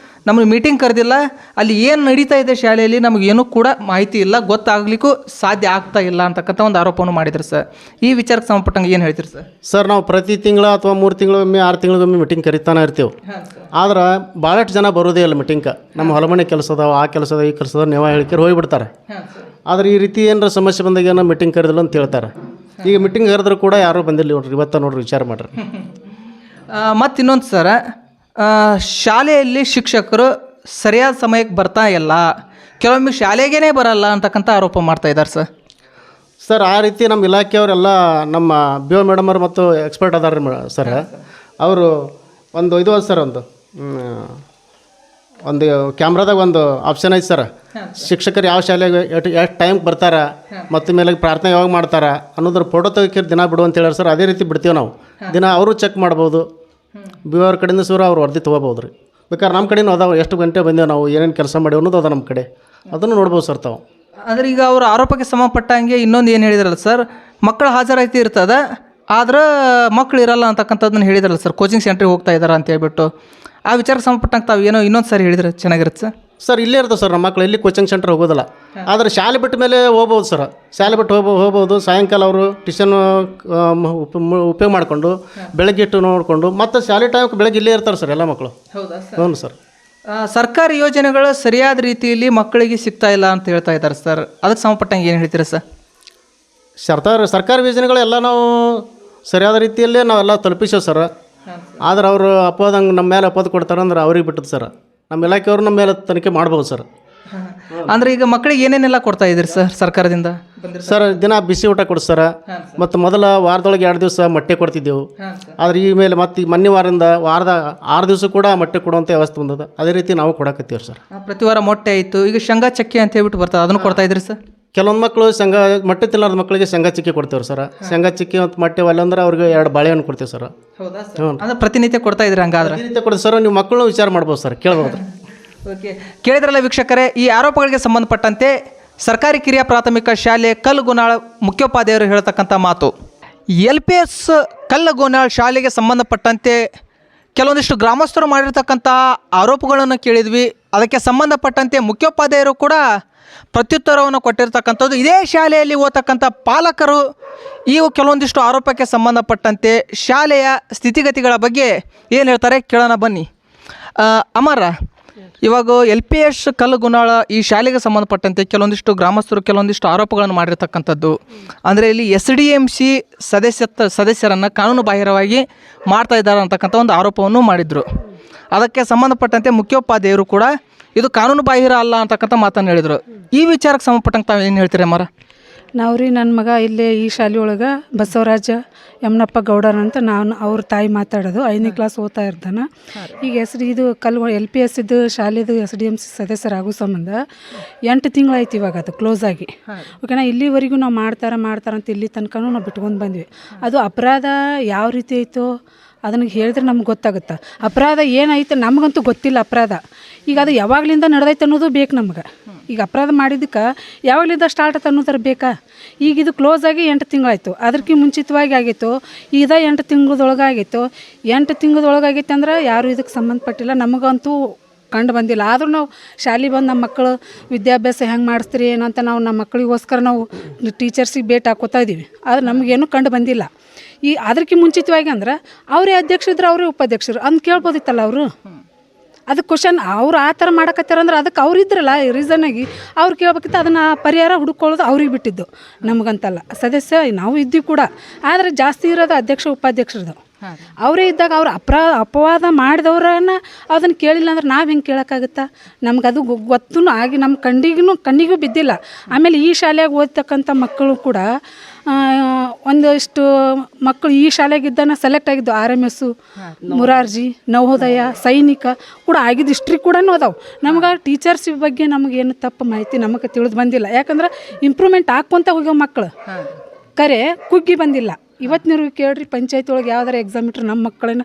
ನಮಗೆ ಮೀಟಿಂಗ್ ಕರೆದಿಲ್ಲ. ಅಲ್ಲಿ ಏನು ನಡೀತಾ ಇದೆ ಶಾಲೆಯಲ್ಲಿ ನಮಗೇನೂ ಕೂಡ ಮಾಹಿತಿ ಇಲ್ಲ, ಗೊತ್ತಾಗಲಿಕ್ಕೂ ಸಾಧ್ಯ ಆಗ್ತಾ ಇಲ್ಲ ಅಂತಕ್ಕಂಥ ಒಂದು ಆರೋಪವನ್ನು ಮಾಡಿದ್ರು ಸರ್. ಈ ವಿಚಾರಕ್ಕೆ ಸಂಬಂಧಪಟ್ಟಂಗೆ ಏನು ಹೇಳ್ತೀರಿ ಸರ್? ಸರ್ ನಾವು ಪ್ರತಿ ತಿಂಗಳ ಅಥವಾ 3 ತಿಂಗಳಿಗೊಮ್ಮೆ 6 ತಿಂಗಳಿಗೊಮ್ಮೆ ಮೀಟಿಂಗ್ ಕರಿತಾನೆ ಇರ್ತೀವಿ. ಆದ್ರೆ ಭಾಳಷ್ಟು ಜನ ಬರೋದೇ ಇಲ್ಲ ಮೀಟಿಂಗ್. ನಮ್ಮ ಹೊಲಮನೆ ಕೆಲಸ ಅದಾವ, ಆ ಕೆಲಸ ಅದ, ಈ ಕೆಲಸ ಅದ, ನೀವು ಹೇಳಿಕೆ ಹೋಗಿಬಿಡ್ತಾರೆ. ಆದರೆ ಈ ರೀತಿ ಏನಾರ ಸಮಸ್ಯೆ ಬಂದಾಗ ಏನೋ ಮೀಟಿಂಗ್ ಕರೆದಿಲ್ಲ ಅಂತ ಹೇಳ್ತಾರೆ. ಈಗ ಮೀಟಿಂಗ್ ಕರೆದ್ರೂ ಕೂಡ ಯಾರೂ ಬಂದಿಲ್ಲ ನೋಡ್ರಿ. ಇವತ್ತು ನೋಡ್ರಿ ವಿಚಾರ ಮಾಡ್ರಿ. ಮತ್ತು ಇನ್ನೊಂದು ಸರ, ಶಾಲೆಯಲ್ಲಿ ಶಿಕ್ಷಕರು ಸರಿಯಾದ ಸಮಯಕ್ಕೆ ಬರ್ತಾ ಇಲ್ಲ, ಕೆಲವೊಮ್ಮೆ ಶಾಲೆಗೇ ಬರಲ್ಲ ಅಂತಕ್ಕಂಥ ಆರೋಪ ಮಾಡ್ತಾ ಇದ್ದಾರೆ ಸರ್. ಸರ್ ಆ ರೀತಿ ನಮ್ಮ ಇಲಾಖೆಯವರೆಲ್ಲ ನಮ್ಮ BO ಮೇಡಮ್ ಅವರು ಮತ್ತು ಎಕ್ಸ್ಪರ್ಟ್ ಅದಾರ ಸರ್. ಅವರು ಒಂದು ಇದು ಸರ್, ಒಂದು ಕ್ಯಾಮ್ರಾದಾಗ ಒಂದು ಆಪ್ಷನ್ ಐತೆ ಸರ್. ಶಿಕ್ಷಕರು ಯಾವ ಶಾಲೆಗೆ ಎಷ್ಟು ಟೈಮ್ಗೆ ಬರ್ತಾರೆ ಮತ್ತು ಮೇಲೆ ಪ್ರಾರ್ಥನೆ ಯಾವಾಗ ಮಾಡ್ತಾರೆ ಅನ್ನೋದ್ರ ಫೋಟೋ ತೆಗಿಕೆ ದಿನ ಬಿಡು ಅಂತ ಹೇಳ್ಯಾರ ಸರ್. ಅದೇ ರೀತಿ ಬಿಡ್ತೀವಿ ನಾವು ದಿನ. ಅವರು ಚೆಕ್ ಮಾಡ್ಬೋದು. BO ಅವ್ರ ಕಡೆಯಿಂದ ಸೂರ ಅವ್ರು ವರದಿ ತೊಗೋಬೋದು ರೀ. ಬೇಕಾದ್ರೆ ನಮ್ಮ ಕಡೆನೂ ಅದಾವೆ, ಎಷ್ಟು ಗಂಟೆ ಬಂದೇವು ನಾವು, ಏನೇನು ಕೆಲಸ ಮಾಡೇವು ಅನ್ನೋದು ಅದ ನಮ್ಮ ಕಡೆ, ಅದನ್ನು ನೋಡ್ಬೋದು ಸರ್ ತಾವು. ಅಂದರೆ ಈಗ ಅವ್ರ ಆರೋಪಕ್ಕೆ ಸಂಬಂಧಪಟ್ಟಂಗೆ ಇನ್ನೊಂದು ಏನು ಹೇಳಿದ್ರಲ್ಲ ಸರ್, ಮಕ್ಕಳ ಹಾಜರಾತಿ ಇರ್ತದೆ ಆದ್ರೆ ಮಕ್ಕಳು ಇರಲ್ಲ ಅಂತಕ್ಕಂಥದ್ದನ್ನು ಹೇಳಿದ್ರಲ್ಲ ಸರ್, ಕೋಚಿಂಗ್ ಸೆಂಟ್ರಿಗೆ ಹೋಗ್ತಾ ಇದ್ದಾರೆ ಅಂತ ಹೇಳ್ಬಿಟ್ಟು. ಆ ವಿಚಾರಕ್ಕೆ ಸಂಬಂಧಪಟ್ಟಂಗೆ ತಾವು ಏನೋ ಇನ್ನೊಂದು ಸಾರಿ ಹೇಳಿದ್ರೆ ಚೆನ್ನಾಗಿರುತ್ತೆ ಸರ್. ಸರ್ ಇಲ್ಲೇ ಇರ್ತದೆ ಸರ್ ನಮ್ಮ ಮಕ್ಕಳು, ಎಲ್ಲಿ ಕೋಚಿಂಗ್ ಸೆಂಟರ್ ಹೋಗೋದಿಲ್ಲ. ಆದರೆ ಶಾಲೆ ಬಿಟ್ಟ ಮೇಲೆ ಹೋಗ್ಬೋದು ಸರ್. ಶಾಲೆ ಬಿಟ್ಟು ಹೋಗ್ಬೋದು. ಸಾಯಂಕಾಲ ಅವರು ಟ್ಯೂಷನ್ ಉಪಯೋಗ ಮಾಡಿಕೊಂಡು ಬೆಳಗ್ಗೆ ಇಟ್ಟು ನೋಡಿಕೊಂಡು ಮತ್ತು ಶಾಲೆ ಟೈಮ್ಗೆ ಬೆಳಗ್ಗೆ ಇಲ್ಲೇ ಇರ್ತಾರೆ ಸರ್ ಎಲ್ಲ ಮಕ್ಕಳು. ಹೌದಾ ಸರ್? ಹ್ಞೂ ಸರ್. ಸರ್ಕಾರಿ ಯೋಜನೆಗಳು ಸರಿಯಾದ ರೀತಿಯಲ್ಲಿ ಮಕ್ಕಳಿಗೆ ಸಿಗ್ತಾ ಇಲ್ಲ ಅಂತ ಹೇಳ್ತಾ ಇದ್ದಾರೆ ಸರ್. ಅದಕ್ಕೆ ಸಂಬಂಧಪಟ್ಟಂಗೆ ಏನು ಹೇಳ್ತೀರಾ ಸರ್? ಸರ್ಕಾರಿ ಯೋಜನೆಗಳೆಲ್ಲ ನಾವು ಸರಿಯಾದ ರೀತಿಯಲ್ಲೇ ನಾವೆಲ್ಲ ತಲುಪಿಸೇವೆ ಸರ್. ಆದ್ರೆ ಅವರು ಅಪೋದಂಗೆ ನಮ್ಮ ಮೇಲೆ ಅಪೋದ ಕೊಡ್ತಾರೆ ಅಂದ್ರೆ ಅವ್ರಿಗೆ ಬಿಟ್ಟದ್ದು ಸರ್. ನಮ್ಮ ಇಲಾಖೆಯವರು ನಮ್ಮ ಮೇಲೆ ತನಿಖೆ ಮಾಡ್ಬೋದು ಸರ್. ಅಂದರೆ ಈಗ ಮಕ್ಕಳಿಗೆ ಏನೇನೆಲ್ಲ ಕೊಡ್ತಾ ಇದ್ದೀರಿ ಸರ್ ಸರ್ಕಾರದಿಂದ? ಸರ್ ದಿನ ಬಿಸಿ ಊಟ ಕೊಡಿಸ್ತಾರ. ಮತ್ತು ಮೊದಲ ವಾರದೊಳಗೆ 2 ದಿವಸ ಮೊಟ್ಟೆ ಕೊಡ್ತಿದ್ದೆವು. ಆದರೆ ಈ ಮೇಲೆ ಮತ್ತು ಮೊನ್ನೆ ವಾರದ 6 ದಿವಸ ಕೂಡ ಮೊಟ್ಟೆ ಕೊಡುವಂಥ ವ್ಯವಸ್ಥೆ ಬಂದದ. ಅದೇ ರೀತಿ ನಾವು ಕೊಡಕತ್ತೀವಿ ಸರ್. ಪ್ರತಿ ವಾರ ಮೊಟ್ಟೆ ಆಯಿತು. ಈಗ ಶೇಂಗಾ ಚಕ್ಕೆ ಅಂತ ಹೇಳ್ಬಿಟ್ಟು ಬರ್ತದೆ, ಅದನ್ನು ಕೊಡ್ತಾ ಇದ್ರಿ ಸರ್? ಕೆಲವೊಂದು ಮಕ್ಕಳು ಮೊಟ್ಟೆ ತಿನ್ನಲಾರ್ದ ಮಕ್ಕಳಿಗೆ ಶೇಂಗಾ ಚಿಕ್ಕಿ ಕೊಡ್ತೇವೆ ಸರ್. ಶೇಂಗಾ ಚಿಕ್ಕಿ ಮತ್ತು ಮೊಟ್ಟೆ ಒಲ್ಲ ಅಂದ್ರೆ ಅವ್ರಿಗೆ 2 ಬಾಳೆಹಣ್ಣು ಕೊಡ್ತೇವೆ ಸರ್. ಹೌದಾ ಸರ್? ಅಂದರೆ ಪ್ರತಿನಿತ್ಯ ಕೊಡ್ತಾ ಇದ್ರಿ ಹಂಗಾದ್ರೆ? ಪ್ರತಿನಿತ್ಯ ಕೊಡ್ತೀವಿ ಸರ್. ನೀವು ಮಕ್ಕಳು ವಿಚಾರ ಮಾಡ್ಬೋದು ಸರ್, ಕೇಳ್ಬೋದು. ಓಕೆ, ಕೇಳಿದ್ರಲ್ಲ ವೀಕ್ಷಕರೇ, ಈ ಆರೋಪಗಳಿಗೆ ಸಂಬಂಧಪಟ್ಟಂತೆ ಸರ್ಕಾರಿ ಕಿರಿಯ ಪ್ರಾಥಮಿಕ ಶಾಲೆ ಕಲ್ಲಗೋನಾಳ್ ಮುಖ್ಯೋಪಾಧ್ಯಾಯರು ಹೇಳ್ತಕ್ಕಂಥ ಮಾತು. LPS ಕಲ್ಲಗೋನಾಳ್ ಶಾಲೆಗೆ ಸಂಬಂಧಪಟ್ಟಂತೆ ಕೆಲವೊಂದಿಷ್ಟು ಗ್ರಾಮಸ್ಥರು ಮಾಡಿರ್ತಕ್ಕಂಥ ಆರೋಪಗಳನ್ನು ಕೇಳಿದ್ವಿ. ಅದಕ್ಕೆ ಸಂಬಂಧಪಟ್ಟಂತೆ ಮುಖ್ಯೋಪಾಧ್ಯಾಯರು ಕೂಡ ಪ್ರತ್ಯುತ್ತರವನ್ನು ಕೊಟ್ಟಿರ್ತಕ್ಕಂಥದ್ದು. ಇದೇ ಶಾಲೆಯಲ್ಲಿ ಓದ್ತಕ್ಕಂಥ ಪಾಲಕರು ಈ ಕೆಲವೊಂದಿಷ್ಟು ಆರೋಪಕ್ಕೆ ಸಂಬಂಧಪಟ್ಟಂತೆ ಶಾಲೆಯ ಸ್ಥಿತಿಗತಿಗಳ ಬಗ್ಗೆ ಏನು ಹೇಳ್ತಾರೆ ಕೇಳೋಣ ಬನ್ನಿ. ಅಮರ, ಇವಾಗ LPS ಕಲ್ಲಗೋನಾಳ ಈ ಶಾಲೆಗೆ ಸಂಬಂಧಪಟ್ಟಂತೆ ಕೆಲವೊಂದಿಷ್ಟು ಗ್ರಾಮಸ್ಥರು ಕೆಲವೊಂದಿಷ್ಟು ಆರೋಪಗಳನ್ನು ಮಾಡಿರ್ತಕ್ಕಂಥದ್ದು. ಅಂದರೆ ಇಲ್ಲಿ SDMC ಸದಸ್ಯರನ್ನು ಕಾನೂನು ಬಾಹಿರವಾಗಿ ಮಾಡ್ತಾ ಇದ್ದಾರೆ ಅಂತಕ್ಕಂಥ ಒಂದು ಆರೋಪವನ್ನು ಮಾಡಿದರು. ಅದಕ್ಕೆ ಸಂಬಂಧಪಟ್ಟಂತೆ ಮುಖ್ಯೋಪಾಧ್ಯಾಯರು ಕೂಡ ಇದು ಕಾನೂನು ಬಾಹಿರ ಅಲ್ಲ ಅಂತಕ್ಕಂಥ ಮಾತನ್ನು ಹೇಳಿದರು. ಈ ವಿಚಾರಕ್ಕೆ ಸಂಬಂಧಪಟ್ಟಂಗೆ ತಾವು ಏನು ಹೇಳ್ತೀರಿ ಅಮರ? ನಾವು ರೀ ನನ್ನ ಮಗ ಇಲ್ಲೇ ಈ ಶಾಲೆ ಒಳಗೆ ಬಸವರಾಜ ಯಮನಪ್ಪ ಗೌಡರ್ ಅಂತ ನಾನು ಅವ್ರ ತಾಯಿ ಮಾತಾಡೋದು 5ನೇ ಕ್ಲಾಸ್ ಓದ್ತಾ ಇರ್ತಾನೆ. ಈಗ ಇದು LPS ಇದ್ದು ಶಾಲೆದು SDMC ಸದಸ್ಯರಾಗೋ ಸಂಬಂಧ 8 ತಿಂಗಳಾಯ್ತು ಇವಾಗ ಅದು ಕ್ಲೋಸ್ ಆಗಿ. ಓಕೆನಾ, ಇಲ್ಲಿವರೆಗೂ ನಾವು ಮಾಡ್ತಾರಂತ ಇಲ್ಲಿ ತನಕ ನಾವು ಬಿಟ್ಕೊಂಡು ಬಂದ್ವಿ. ಅದು ಅಪರಾಧ ಯಾವ ರೀತಿ ಆಯಿತು ಅದನ್ನು ಹೇಳಿದ್ರೆ ನಮ್ಗೆ ಗೊತ್ತಾಗುತ್ತೆ. ಅಪರಾಧ ಏನಾಯ್ತು ನಮಗಂತೂ ಗೊತ್ತಿಲ್ಲ ಅಪರಾಧ. ಈಗ ಅದು ಯಾವಾಗಲಿಂದ ನಡೆದೈತೆ ಅನ್ನೋದು ಬೇಕು ನಮ್ಗೆ. ಈಗ ಅಪರಾಧ ಮಾಡಿದ್ದಕ್ಕೆ ಯಾವಾಗಲಿಂದ ಸ್ಟಾರ್ಟ್ ಆಯ್ತು ಅನ್ನೋದ್ರ ಬೇಕಾ? ಈಗ ಇದು ಕ್ಲೋಸ್ ಆಗಿ 8 ತಿಂಗಳಾಯಿತು. ಅದಕ್ಕೆ ಮುಂಚಿತವಾಗಿ ಆಗಿತ್ತು. ಇದು 8 ತಿಂಗಳದೊಳಗೆ ಆಗಿತ್ತು. 8 ತಿಂಗಳದೊಳಗಾಗಿತ್ತು ಅಂದ್ರೆ ಯಾರೂ ಇದಕ್ಕೆ ಸಂಬಂಧಪಟ್ಟಿಲ್ಲ, ನಮಗಂತೂ ಕಂಡು ಬಂದಿಲ್ಲ. ಆದರೂ ನಾವು ಶಾಲೆಗೆ ಬಂದು ನಮ್ಮ ಮಕ್ಕಳು ವಿದ್ಯಾಭ್ಯಾಸ ಹೆಂಗೆ ಮಾಡಿಸ್ತೀರಿ ಏನಂತ ನಾವು ನಮ್ಮ ಮಕ್ಕಳಿಗೋಸ್ಕರ ನಾವು ಟೀಚರ್ಸಿಗೆ ಭೇಟಿ ಹಾಕೋತಾ ಇದ್ದೀವಿ. ಆದರೆ ನಮಗೇನು ಕಂಡು ಬಂದಿಲ್ಲ. ಈ ಅದಕ್ಕೆ ಮುಂಚಿತವಾಗಿ ಅಂದ್ರೆ ಅವರೇ ಅಧ್ಯಕ್ಷರಿದ್ರು, ಅವರೇ ಉಪಾಧ್ಯಕ್ಷರು ಅಂತ ಕೇಳ್ಬೋದಿತ್ತಲ್ಲ ಅವರು. ಅದಕ್ಕೆ ಕ್ವಶನ್ ಅವ್ರು ಆ ಥರ ಮಾಡಕತ್ತಾರಂದ್ರೆ ಅದಕ್ಕೆ ಅವ್ರು ಇದ್ರಲ್ಲ ರೀಸನ್ನಾಗಿ ಅವ್ರು ಕೇಳ್ಬೇಕಿತ್ತು. ಅದನ್ನು ಪರಿಹಾರ ಹುಡುಕೊಳ್ಳೋದು ಅವ್ರಿಗೆ ಬಿಟ್ಟಿದ್ದು, ನಮಗಂತಲ್ಲ. ಸದಸ್ಯ ನಾವು ಇದ್ದೀವಿ ಕೂಡ, ಆದರೆ ಜಾಸ್ತಿ ಇರೋದು ಅಧ್ಯಕ್ಷ ಉಪಾಧ್ಯಕ್ಷರದು. ಅವರೇ ಇದ್ದಾಗ ಅವ್ರು ಅಪವಾದ ಮಾಡಿದವ್ರನ್ನ ಅದನ್ನು ಕೇಳಿಲ್ಲ ಅಂದ್ರೆ ನಾವು ಹೆಂಗೆ ಕೇಳೋಕ್ಕಾಗುತ್ತಾ? ನಮ್ಗೆ ಅದು ಗೊತ್ತೂ ಆಗಿ ನಮ್ಮ ಕಣ್ಣಿಗೂ ಬಿದ್ದಿಲ್ಲ. ಆಮೇಲೆ ಈ ಶಾಲೆಯಾಗ ಓದ್ತಕ್ಕಂಥ ಮಕ್ಕಳು ಕೂಡ ಒಂದಷ್ಟು ಮಕ್ಕಳು ಈ ಶಾಲೆಗಿದ್ದಾನ ಸೆಲೆಕ್ಟ್ ಆಗಿದ್ದು. RMS, ಮುರಾರ್ಜಿ, ನವೋದಯ, ಸೈನಿಕ ಕೂಡ ಆಗಿದ್ದು. ಹಿಸ್ಟ್ರಿ ಕೂಡ ಅದಾವೆ. ನಮ್ಗೆ ಟೀಚರ್ಸ್ ಬಗ್ಗೆ ನಮಗೇನು ತಪ್ಪು ಮಾಹಿತಿ ನಮಗೆ ತಿಳಿದು ಬಂದಿಲ್ಲ. ಯಾಕಂದ್ರೆ ಇಂಪ್ರೂವ್ಮೆಂಟ್ ಹಾಕ್ಕೊಂತ ಹೋಗ್ಯಾವ ಮಕ್ಕಳು, ಕರೆ ಕುಗ್ಗಿ ಬಂದಿಲ್ಲ. ಇವತ್ತಿನವ್ರಿಗೆ ಕೇಳ್ರಿ, ಪಂಚಾಯತ್ ಒಳಗೆ ಯಾವ್ದಾರು ಎಕ್ಸಾಮ್ ಇಟ್ಟರೆ ನಮ್ಮ ಮಕ್ಕಳನ್ನ,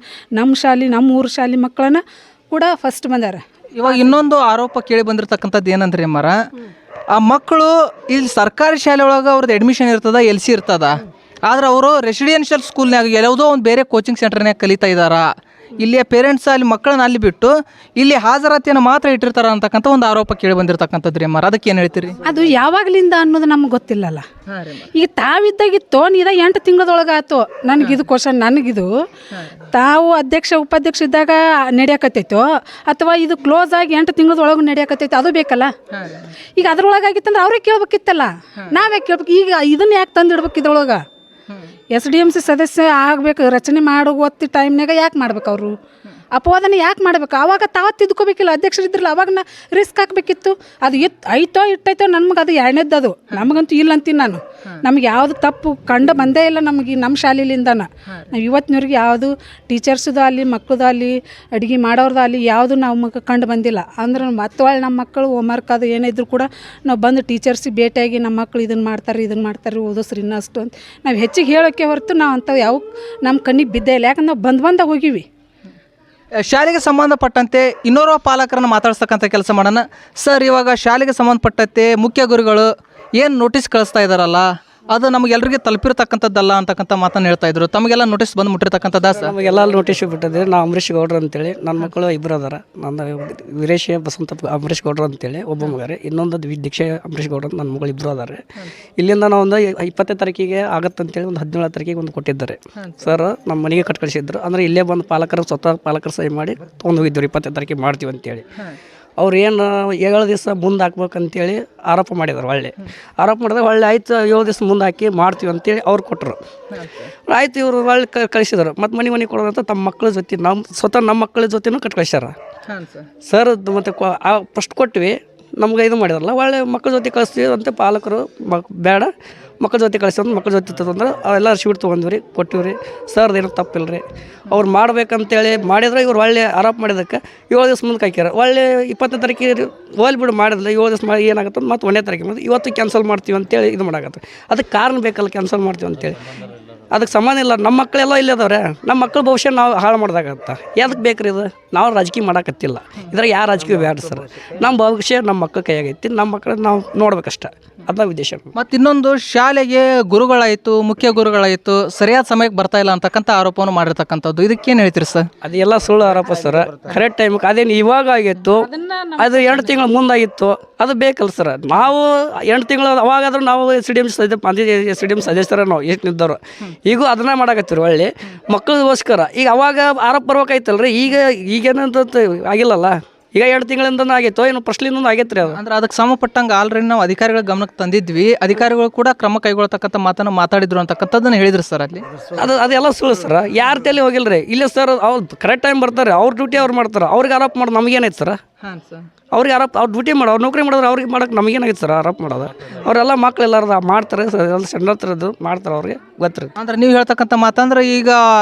ನಮ್ಮ ಊರು ಶಾಲೆ ಮಕ್ಕಳನ್ನ ಕೂಡ ಫಸ್ಟ್ ಬಂದಾರ. ಇವಾಗ ಇನ್ನೊಂದು ಆರೋಪ ಕೇಳಿ ಬಂದಿರತಕ್ಕಂಥದ್ದು ಏನಂದ್ರೆ ಮರ, ಆ ಮಕ್ಕಳು ಇಲ್ಲಿ ಸರ್ಕಾರಿ ಶಾಲೆ ಒಳಗೆ ಅವ್ರದ್ದು ಅಡ್ಮಿಷನ್ ಇರ್ತದ, LC ಇರ್ತದ. ಆದ್ರೆ ಅವರು ರೆಸಿಡೆನ್ಷಿಯಲ್ ಸ್ಕೂಲ್ನಾಗ ಯಾವುದೋ ಒಂದು ಬೇರೆ ಕೋಚಿಂಗ್ ಸೆಂಟರ್ನಾಗ ಕಲಿತಾ ಇದ್ದಾರ. ಇಲ್ಲಿಯ ಪೇರೆಂಟ್ಸ್ ಅಲ್ಲಿ ಮಕ್ಕಳನ್ನ ಅಲ್ಲಿ ಬಿಟ್ಟು ಇಲ್ಲಿ ಹಾಜರಾತಿಯನ್ನು ಮಾತ್ರ ಇಟ್ಟಿರ್ತಾರ ಅಂತಕ್ಕಂಥ ಒಂದು ಆರೋಪ ಕೇಳಿ ಬಂದಿರತಕ್ಕಂಥದ್ದು ರೀ ಅಮ್ಮಾರ. ಅದಕ್ಕೆ ಏನು ಹೇಳ್ತೀರಿ? ಅದು ಯಾವಾಗಲಿಂದ ಅನ್ನೋದು ನಮ್ಗೆ ಗೊತ್ತಿಲ್ಲಲ್ಲ. ಈಗ ತಾವಿದ್ದಾಗಿತ್ತು ನೀದ 8 ತಿಂಗಳದೊಳಗೆ ಆಯ್ತು. ನನಗಿದು ಕ್ವಶನ್, ನನಗಿದು ತಾವು ಅಧ್ಯಕ್ಷ ಉಪಾಧ್ಯಕ್ಷ ಇದ್ದಾಗ ನಡೆಯಕತ್ತೈತೋ ಅಥವಾ ಇದು ಕ್ಲೋಸ್ ಆಗಿ 8 ತಿಂಗಳದೊಳಗೆ ನಡೆಯಕತ್ತೈತೋ ಅದು ಬೇಕಲ್ಲ. ಈಗ ಅದ್ರೊಳಗಾಗಿತ್ತಂದ್ರೆ ಅವ್ರೇ ಕೇಳ್ಬೇಕಿತ್ತಲ್ಲ, ನಾವೇ ಕೇಳ್ಬೇಕು. ಈಗ ಇದನ್ನ ಯಾಕೆ ತಂದಿಡ್ಬೇಕು ಇದ್ರೊಳಗೆ? SDMC ಸದಸ್ಯ ಆಗಬೇಕು, ರಚನೆ ಮಾಡೋ ಹೊತ್ತು ಟೈಮ್ನಾಗ ಯಾಕೆ ಮಾಡ್ಬೇಕು ಅವರು? ಅಪವಾದನೆ ಯಾಕೆ ಮಾಡಬೇಕು? ಆವಾಗ ತಾವು ತಿದ್ಕೋಬೇಕಿಲ್ಲ, ಅಧ್ಯಕ್ಷರಿದ್ರಲ್ಲ ಅವಾಗ ರಿಸ್ಕ್ ಹಾಕಬೇಕಿತ್ತು. ಅದು ಐತೋ ಇಟ್ಟೈತೋ ನಮ್ಗೆ ಅದು ಎರಡನೇದ್ದು. ಅದು ನಮಗಂತೂ ಇಲ್ಲ ಅಂತೀನಿ ನಾನು. ನಮ್ಗೆ ಯಾವುದು ತಪ್ಪು ಕಂಡು ಬಂದೇ ಇಲ್ಲ ನಮಗೆ ನಮ್ಮ ಶಾಲೆಲಿಂದನ. ನಾವು ಇವತ್ತಿನವ್ರಿಗೆ ಯಾವುದು ಟೀಚರ್ಸ್ದು ಅಲ್ಲಿ ಮಕ್ಕಳದು ಅಲ್ಲಿ ಅಡುಗೆ ಮಾಡೋರ್ದು ಅಲ್ಲಿ ಯಾವುದು ನಮಗೆ ಕಂಡು ಬಂದಿಲ್ಲ. ಅಂದ್ರೆ ಮತ್ತೆ ನಮ್ಮ ಮಕ್ಕಳು ಹೋಮ್ವರ್ಕ್ ಅದು ಏನಿದ್ರು ಕೂಡ ನಾವು ಬಂದು ಟೀಚರ್ಸಿಗೆ ಭೇಟಿಯಾಗಿ ನಮ್ಮ ಮಕ್ಕಳು ಇದನ್ನು ಮಾಡ್ತಾರೆ ಓದಿಸ್ರಿ ಇನ್ನಷ್ಟು ಅಂತ ನಾವು ಹೆಚ್ಚಿಗೆ ಹೇಳೋಕ್ಕೆ ಹೊರತು ನಾವು ಅಂಥವು ಯಾವ ನಮ್ಮ ಕಣ್ಣಿಗೆ ಬಿದ್ದೇ ಇಲ್ಲ. ಯಾಕಂದ್ರೆ ನಾವು ಬಂದ ಹೋಗಿವಿ. ಶಾಲೆಗೆ ಸಂಬಂಧಪಟ್ಟಂತೆ ಇನ್ನೋರ್ವ ಪಾಲಕರನ್ನು ಮಾತಾಡ್ಸಕ್ಕಂಥ ಕೆಲಸ ಮಾಡೋಣ. ಸರ್, ಇವಾಗ ಶಾಲೆಗೆ ಸಂಬಂಧಪಟ್ಟಂತೆ ಮುಖ್ಯ ಗುರುಗಳು ಏನು ನೋಟಿಸ್ ಕಳಿಸ್ತಾ ಇದ್ದಾರಲ್ಲ, ಅದು ನಮಗೆಲ್ಲರಿಗೆ ತಲುಪಿರ್ತಕ್ಕಂಥದ್ದಲ್ಲ ಅಂತಕ್ಕಂಥ ಮಾತನ್ನು ಹೇಳ್ತಾ ಇದ್ರು. ತಮಗೆಲ್ಲ ನೋಟಿಸ್ ಬಂದು ಮುಟ್ಟಿರ್ತಕ್ಕಂಥದ್ದು ಸರ್? ನಮಗೆಲ್ಲ ನೋಟಿಸ್ ಬಿಟ್ಟಿದೆ. ನಾವು ಅಂಬರೀಷ್ ಗೌಡ್ರು ಅಂತೇಳಿ, ನನ್ನ ಮಕ್ಕಳು ಇಬ್ಬರು ಅದಾರ. ನನ್ನ ವೀರೇಶ್ ಬಸವಂತ ಅಂಬರೀಷ್ ಗೌಡ್ರು ಅಂತೇಳಿ ಒಬ್ಬ ಮಗಾರೆ, ಇನ್ನೊಂದು ದೀಕ್ಷೆ ಅಂಬರೀಷ್ ಗೌಡ್ರು ಅಂತ ನನ್ನ ಮಗಳು ಇಬ್ಬರು ಅದಾರೆ. ಇಲ್ಲಿಂದ ನಾವು ಒಂದು 20ನೇ ತಾರೀಕಿಗೆ ಆಗತ್ತಂತೇಳಿ ಒಂದು 17ನೇ ತಾರೀಕಿಗೆ ಒಂದು ಕೊಟ್ಟಿದ್ದಾರೆ ಸರ್. ನಮ್ಮ ಮನೆಗೆ ಕಳಿಸಿದ್ರು. ಅಂದರೆ ಇಲ್ಲೇ ಬಂದು ಸ್ವತಃ ಪಾಲಕರು ಸಹಿ ಮಾಡಿ ತೊಗೊಂಡು ಹೋಗಿದ್ದರು. 20ನೇ ತಾರೀಕಿಗೆ ಮಾಡ್ತೀವಿ ಅಂತೇಳಿ. ಅವ್ರು ಏನು 7 ದಿವಸ ಮುಂದೆ ಹಾಕ್ಬೇಕಂತೇಳಿ ಆರೋಪ ಮಾಡಿದ್ರು. ಆರೋಪ ಮಾಡಿದ್ರೆ ಆಯ್ತು 7 ದಿವಸ ಮುಂದೆ ಹಾಕಿ ಮಾಡ್ತೀವಿ ಅಂತೇಳಿ ಅವ್ರು ಕೊಟ್ಟರು. ಆಯ್ತು, ಇವರು ಕಳಿಸಿದ್ರು. ಮತ್ತು ಮನೆ ಕೊಡೋದಂತ ತಮ್ಮ ಮಕ್ಕಳ ಜೊತೆ ಸ್ವತಃ ನಮ್ಮ ಮಕ್ಕಳ ಜೊತೆನೂ ಕಳ್ಸ್ಯಾರ ಸರ್. ಮತ್ತು ಫಸ್ಟ್ ಕೊಟ್ವಿ, ನಮ್ಗೆ ಇದು ಮಾಡಿದ್ರಲ್ಲ, ಮಕ್ಕಳ ಜೊತೆ ಕಳಿಸ್ತೀವಿ ಅಂತ ಪಾಲಕರು ಬೇಡ ಮಕ್ಕಳ ಜೊತೆ ಕಳಿಸೋದು, ಮಕ್ಕಳ ಜೊತೆ ತಂದ್ರೆ ಅವೆಲ್ಲ ಶೀಟ್ ತೊಗೊಂಡ್ವಿ, ಕೊಟ್ಟಿವ್ರಿ. ಸರ್ದೇನು ತಪ್ಪಿಲ್ಲ ರೀ. ಅವ್ರು ಮಾಡ್ಬೇಕಂತೇಳಿ ಮಾಡಿದ್ರೆ ಇವ್ರು ಆರೋಪ ಮಾಡಿದಕ್ಕೆ 7 ದಿವಸ ಮುಂದೆ ಹಾಕ್ಯಾರ. 20ನೇ ತಾರೀಕಿಗೆ ಬಿಡು ಮಾಡಿದ್ಲ, 7 ದಿವಸ ಮಾಡಿ ಏನಾಗುತ್ತೆ ಮತ್ತು 1ನೇ ತಾರೀಕಿಗೆ ಬಂದು ಇವತ್ತು ಕ್ಯಾನ್ಸಲ್ ಮಾಡ್ತೀವಿ ಅಂತೇಳಿ ಇದು ಮಾಡಾಕತ್ತೆ. ಅದಕ್ಕೆ ಕಾರಣ ಬೇಕಲ್ಲ ಕ್ಯಾನ್ಸಲ್ ಮಾಡ್ತೀವಿ ಅಂತೇಳಿ. ಅದಕ್ಕೆ ಸಂಬಂಧ ಇಲ್ಲ. ನಮ್ಮ ಮಕ್ಕಳೆಲ್ಲ ಇಲ್ಲದವ್ರೆ, ನಮ್ಮ ಮಕ್ಕಳ ಭವಿಷ್ಯ ನಾವು ಹಾಳು ಮಾಡ್ದಾಗತ್ತ. ಯಾವ್ದಕ್ಕೆ ಬೇಕ್ರಿ ಇದು? ನಾವು ರಾಜಕೀಯ ಮಾಡಕತ್ತಿಲ್ಲ, ಇದ್ರಾಗ ಯಾರು ರಾಜಕೀಯ ಬೇಡ ಸರ್. ನಮ್ಮ ಭವಿಷ್ಯ ನಮ್ಮ ಮಕ್ಕಳ ಕೈಯಾಗೈತಿ, ನಮ್ಮ ಮಕ್ಕಳು ನಾವು ನೋಡ್ಬೇಕಷ್ಟ, ಅದನ್ನ ಉದ್ದೇಶ. ಮತ್ತು ಇನ್ನೊಂದು, ಶಾಲೆಗೆ ಗುರುಗಳಾಯಿತು, ಮುಖ್ಯ ಗುರುಗಳಾಯಿತು, ಸರಿಯಾದ ಸಮಯಕ್ಕೆ ಬರ್ತಾ ಇಲ್ಲ ಅಂತಕ್ಕಂಥ ಆರೋಪವನ್ನು ಮಾಡಿರ್ತಕ್ಕಂಥದ್ದು. ಇದಕ್ಕೇನು ಹೇಳ್ತೀರಿ ಸರ್? ಅದೆಲ್ಲ ಸುಳ್ಳು ಆರೋಪ ಸರ್. ಕರೆಕ್ಟ್ ಟೈಮಿಗೆ ಅದೇನು ಇವಾಗ ಆಗಿತ್ತು, ಅದು 2 ತಿಂಗಳ ಮುಂದಾಗಿತ್ತು, ಅದು ಬೇಕಲ್ಲ ಸರ್. ನಾವು 8 ತಿಂಗಳು ಅವಾಗಾದ್ರೂ ನಾವು SDM ಸದಸ್ಯರ ನಾವು ಎಷ್ಟು ನಿದ್ದವರು ಈಗೂ ಅದನ್ನ ಮಾಡಕತ್ತೀವಿ ಮಕ್ಕಳಿಗೋಸ್ಕರ. ಈಗ ಅವಾಗ ಆರೋಪ ಬರ್ಬೇಕಾಯ್ತಲ್ರಿ, ಈಗೇನಂತ ಆಗಿಲ್ಲಲ್ಲ. ಈಗ 2 ತಿಂಗಳಿಂದ ಆಗೈತೋ ಏನು ಫಸ್ಟ್ಲಿಂದ ಆಗೈತ್ರಿ ಅದು. ಅಂದ್ರೆ ಅದಕ್ಕೆ ಸಂಬಂಧಪಟ್ಟಂಗೆ ಆಲ್ರೆಡಿ ನಾವು ಅಧಿಕಾರಿಗಳ ಗಮನಕ್ಕೆ ತಂದಿದ್ವಿ. ಅಧಿಕಾರಿಗಳು ಕೂಡ ಕ್ರಮ ಕೈಗೊಳ್ಳತಕ್ಕಂಥ ಮಾತನ್ನು ಮಾತಾಡಿದ್ರು ಅಂತಕ್ಕಂಥದ್ದನ್ನು ಹೇಳಿದ್ರು ಸರ್. ಅಲ್ಲಿ ಅದೆಲ್ಲ ಸುಳ್ಳು ಸರ್. ಯಾರ ತಲೆ ಹೋಗಿಲ್ರಿ ಇಲ್ಲಿ ಸರ್. ಅವ್ರು ಕರೆಕ್ಟ್ ಟೈಮ್ ಬರ್ತಾರೆ, ಅವ್ರ ಡ್ಯೂಟಿ ಅವ್ರು ಮಾಡ್ತಾರೆ. ಅವ್ರಿಗೆ ಆರೋಪ ಮಾಡೋದು ನಮಗೇನೈತೆ ಸರ್? ಹಾಂ ಸರ್. ಅವ್ರಿಗೆ ಆರೋಪ ಅವ್ರು ಡ್ಯೂಟಿ ಮಾಡೋರು ನೌಕರಿ ಮಾಡೋರು ಅವ್ರಿಗೆ ಮಾಡೋಕೆ ನಮಗೇನಾಗಿತ್ತು ಸರ್ ಆರೋಪ ಮಾಡೋದು. ಅವರೆಲ್ಲ ಮಕ್ಳು ಎಲ್ಲಾರು ಮಾಡ್ತಾರೆ ಎಲ್ಲ ಸಣ್ಣ ಥರದ್ದು ಮಾಡ್ತಾರೆ, ಅವ್ರಿಗೆ ಗೊತ್ತಿರುತ್ತೆ. ಅಂದ್ರೆ ನೀವು ಹೇಳ್ತಕ್ಕಂಥ ಮಾತಂದ್ರೆ ಈಗ